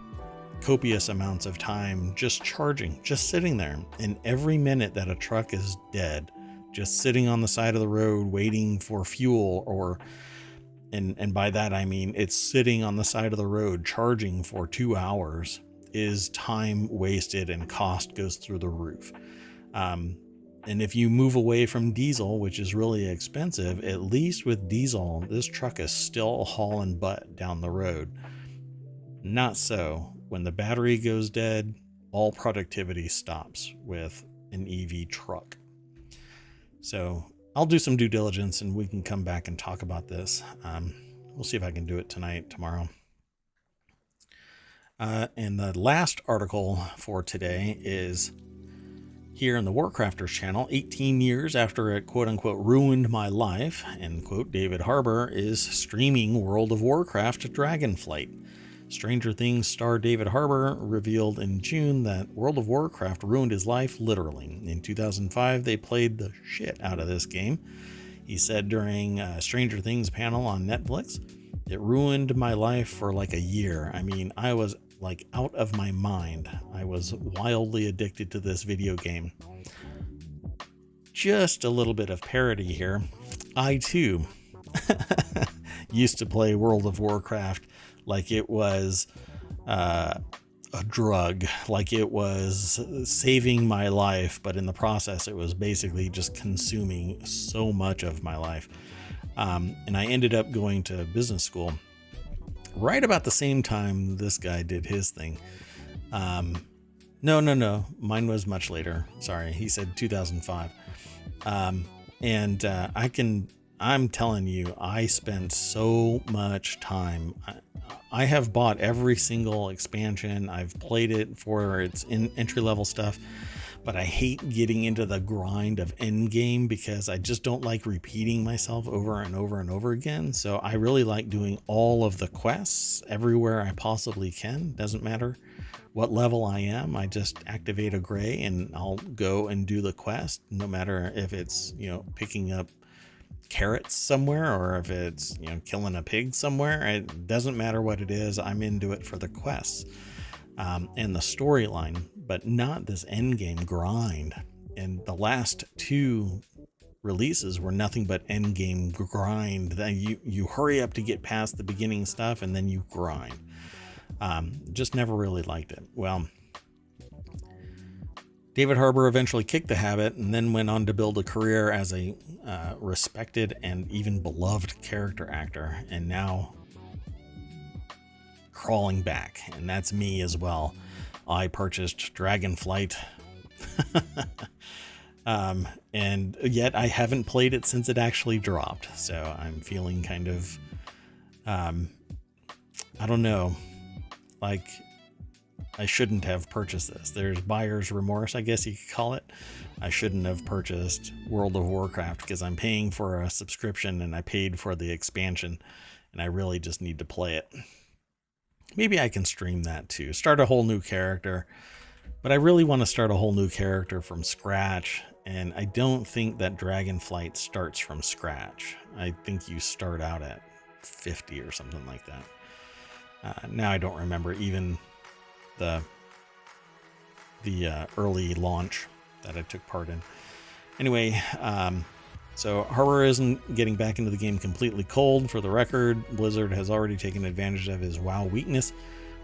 copious amounts of time just charging, just sitting there. And every minute that a truck is dead, just sitting on the side of the road waiting for fuel, and by that I mean it's sitting on the side of the road charging for 2 hours, is time wasted and cost goes through the roof. And if you move away from diesel, which is really expensive, at least with diesel, this truck is still hauling butt down the road. Not so. When the battery goes dead, all productivity stops with an EV truck. So I'll do some due diligence and we can come back and talk about this. We'll see if I can do it tonight, tomorrow. And the last article for today is here in the Warcrafters channel. 18 years after it quote unquote ruined my life, end quote, David Harbour is streaming World of Warcraft Dragonflight. Stranger Things star David Harbour revealed in June that World of Warcraft ruined his life literally. In 2005, they played the shit out of this game. He said during a Stranger Things panel on Netflix, "It ruined my life for like a year. I mean, I was like out of my mind. I was wildly addicted to this video game." Just a little bit of parody here. I too used to play World of Warcraft like it was a drug, like it was saving my life, but in the process it was basically just consuming so much of my life. And I ended up going to business school right about the same time this guy did his thing. No, mine was much later. Sorry, he said 2005. I'm telling you, I spent so much time. I have bought every single expansion. I've played it for its entry-level stuff, but I hate getting into the grind of endgame because I just don't like repeating myself over and over and over again. So I really like doing all of the quests everywhere I possibly can. Doesn't matter what level I am. I just activate a gray and I'll go and do the quest, no matter if it's, picking up carrots somewhere or if it's, killing a pig somewhere. It doesn't matter what it is. I'm into it for the quests and the storyline, but not this end game grind. And the last two releases were nothing but end game grind. That you hurry up to get past the beginning stuff and then you grind. Just never really liked it. Well, David Harbour eventually kicked the habit and then went on to build a career as a respected and even beloved character actor, and now crawling back, and that's me as well. I purchased Dragonflight, and yet I haven't played it since it actually dropped, so I'm feeling kind of, I don't know, like I shouldn't have purchased this. There's buyer's remorse, I guess you could call it. I shouldn't have purchased World of Warcraft because I'm paying for a subscription and I paid for the expansion and I really just need to play it. Maybe I can stream that too. Start a whole new character. But I really want to start a whole new character from scratch. And I don't think that Dragonflight starts from scratch. I think you start out at 50 or something like that. Now I don't remember even the early launch that I took part in. Anyway, so Harbor isn't getting back into the game completely cold. For the record, Blizzard has already taken advantage of his WoW weakness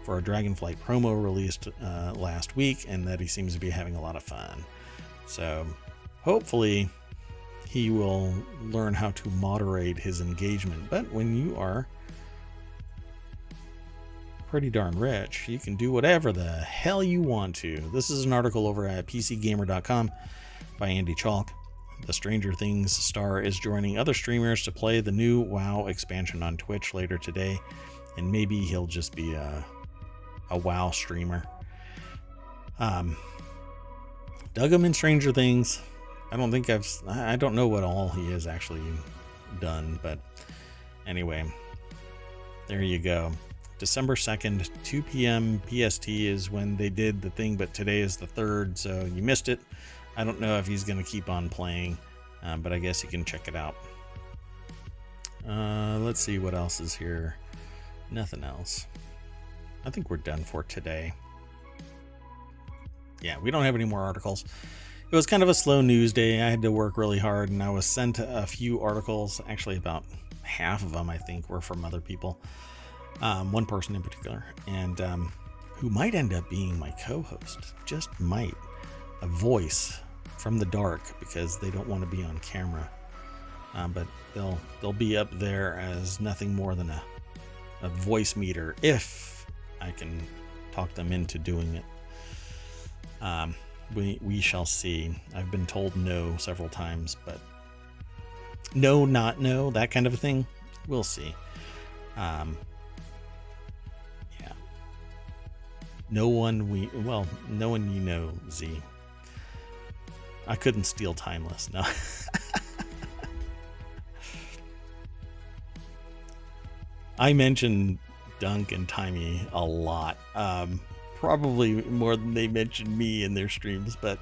for a Dragonflight promo released last week, and that he seems to be having a lot of fun. So hopefully he will learn how to moderate his engagement. But when you are pretty darn rich, you can do whatever the hell you want to. This is an article over at PCGamer.com by Andy Chalk. The Stranger Things star is joining other streamers to play the new WoW expansion on Twitch later today, and maybe he'll just be a WoW streamer. Dug him in Stranger Things. I don't know what all he has actually done, but anyway, there you go. December 2nd, 2 p.m. PST is when they did the thing, but today is the 3rd, so you missed it. I don't know if he's going to keep on playing, but I guess you can check it out. Let's see what else is here. Nothing else. I think we're done for today. Yeah, we don't have any more articles. It was kind of a slow news day. I had to work really hard, and I was sent a few articles. Actually, about half of them, I think, were from other people. One person in particular, and who might end up being my co-host. Just might. A voice from the dark, because they don't want to be on camera. But they'll be up there as nothing more than a voice meter, if I can talk them into doing it. We shall see. I've been told no several times, but no, not no, that kind of a thing. We'll see. Yeah. No one you know, Z. I couldn't steal Timeless. No. I mentioned Dunk and Timey a lot. Probably more than they mentioned me in their streams, but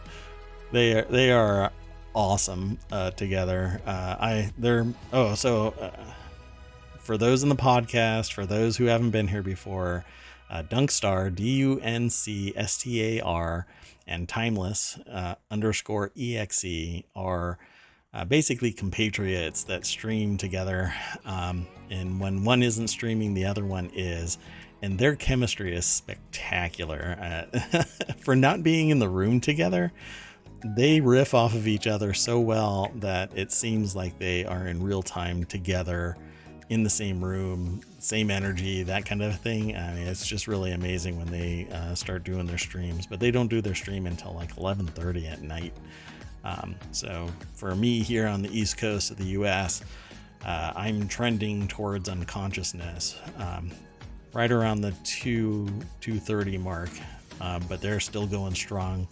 they are awesome together. For those in the podcast, for those who haven't been here before, Dunkstar, DUNCSTAR, and Timeless _EXE are basically compatriots that stream together. And when one isn't streaming, the other one is. And their chemistry is spectacular. For not being in the room together, they riff off of each other so well that it seems like they are in real time together in the same room, same energy, that kind of thing. I mean, it's just really amazing when they start doing their streams, but they don't do their stream until like 11:30 at night. So for me here on the East Coast of the US, I'm trending towards unconsciousness, right around the 2:30 mark, but they're still going strong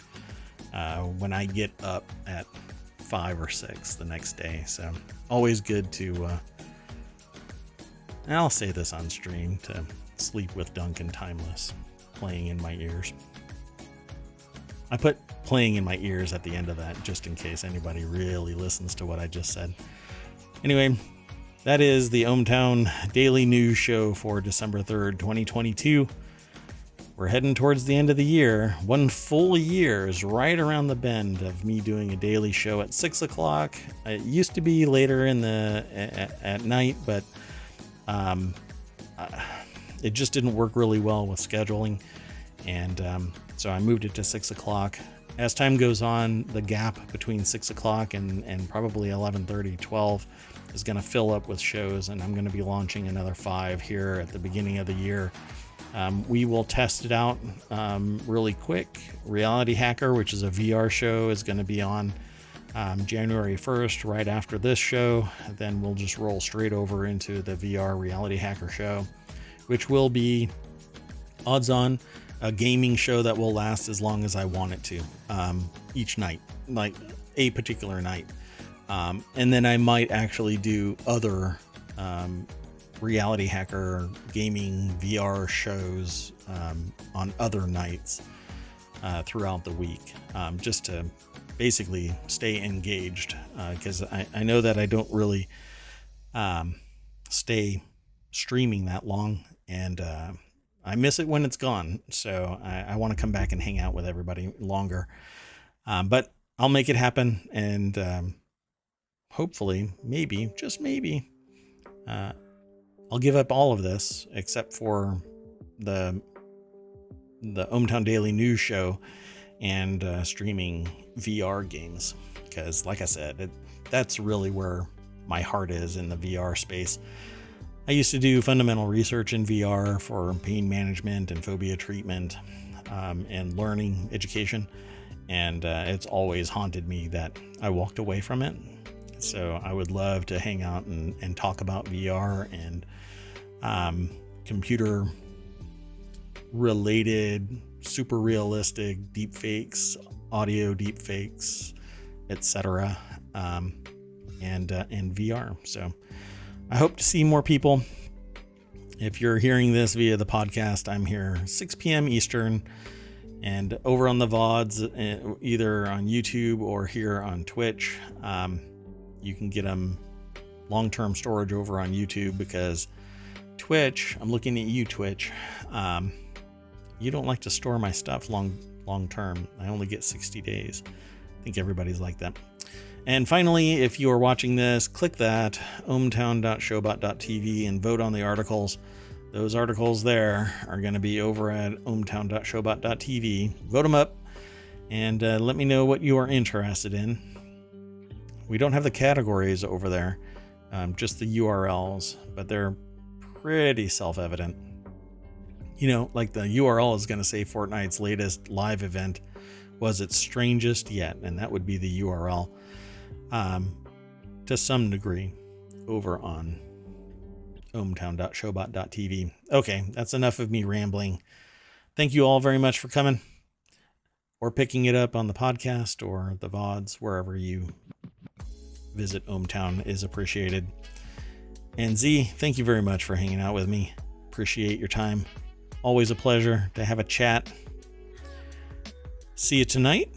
when I get up at 5 or 6 the next day. So always good to and I'll say this on stream, to sleep with Dunk and Timeless playing in my ears. I put playing in my ears at the end of that just in case anybody really listens to what I just said. Anyway, that is the ohmTown Daily News Show for December 3rd, 2022. We're heading towards the end of the year. 1 full year is right around the bend of me doing a daily show at 6 o'clock. It used to be later in at night, but it just didn't work really well with scheduling, and so I moved it to 6 o'clock. As time goes on, the gap between 6 o'clock and probably 11:30, 12 is going to fill up with shows, and I'm going to be launching another 5 here at the beginning of the year. We will test it out really quick. Reality Hacker, which is a VR show, is going to be on January 1st, right after this show. Then we'll just roll straight over into the VR Reality Hacker show, which will be odds on a gaming show that will last as long as I want it to, each night, like a particular night. And then I might actually do other reality hacker gaming VR shows on other nights throughout the week, just to basically stay engaged, because I know that I don't really stay streaming that long, and I miss it when it's gone. So I want to come back and hang out with everybody longer, but I'll make it happen, and hopefully, maybe, just maybe, I'll give up all of this except for the ohmTown Daily News Show and streaming VR games, because like I said, that's really where my heart is, in the VR space. I used to do fundamental research in VR for pain management and phobia treatment, and learning education, and it's always haunted me that I walked away from it. So I would love to hang out and talk about VR and computer related, super realistic deepfakes, audio deepfakes, etc., and VR. So I hope to see more people. If you're hearing this via the podcast, I'm here 6 p.m. Eastern, and over on the VODs, either on YouTube or here on Twitch. You can get them long-term storage over on YouTube, because Twitch, I'm looking at you, Twitch. You don't like to store my stuff long-term. I only get 60 days. I think everybody's like that. And finally, if you are watching this, click that ohmtown.showbot.tv and vote on the articles. Those articles there are going to be over at ohmtown.showbot.tv. Vote them up, and let me know what you are interested in. We don't have the categories over there, just the URLs, but they're pretty self-evident. You know, like the URL is going to say Fortnite's latest live event was its strangest yet, and that would be the URL, to some degree, over on ohmtown.showbot.tv. Okay, that's enough of me rambling. Thank you all very much for coming, or picking it up on the podcast or the VODs, wherever you visit ohmTown is appreciated. And Z, thank you very much for hanging out with me. Appreciate your time. Always a pleasure to have a chat. See you tonight.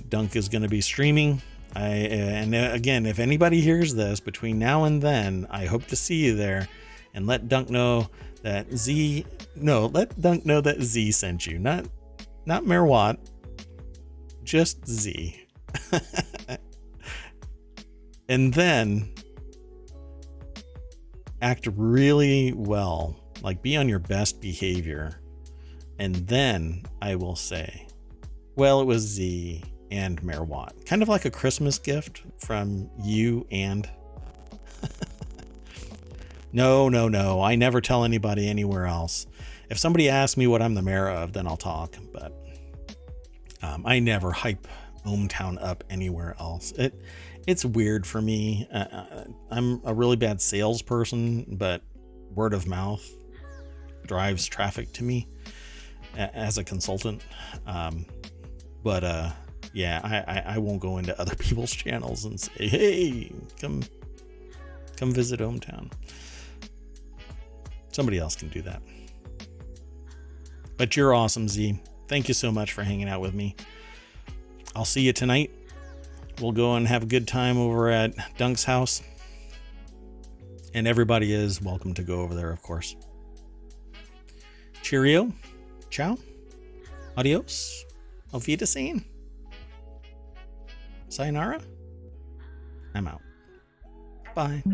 Dunk is going to be streaming. And again, if anybody hears this between now and then, I hope to see you there, and let Dunk know that let Dunk know that Z sent you, not Mayor Watt, just Z. And then act really well, like be on your best behavior. And then I will say, well, it was Z and Mayor Watt. Kind of like a Christmas gift from you and... No. I never tell anybody anywhere else. If somebody asks me what I'm the mayor of, then I'll talk. But I never hype ohmTown up anywhere else. It's weird for me. I'm a really bad salesperson, but word of mouth drives traffic to me as a consultant. Yeah, I won't go into other people's channels and say, hey, come visit ohmTown. Somebody else can do that. But you're awesome, Z. Thank you so much for hanging out with me. I'll see you tonight. We'll go and have a good time over at Dunk's house. And everybody is welcome to go over there, of course. Cheerio. Ciao. Adios. Auf Wiedersehen. Sayonara. I'm out. Bye.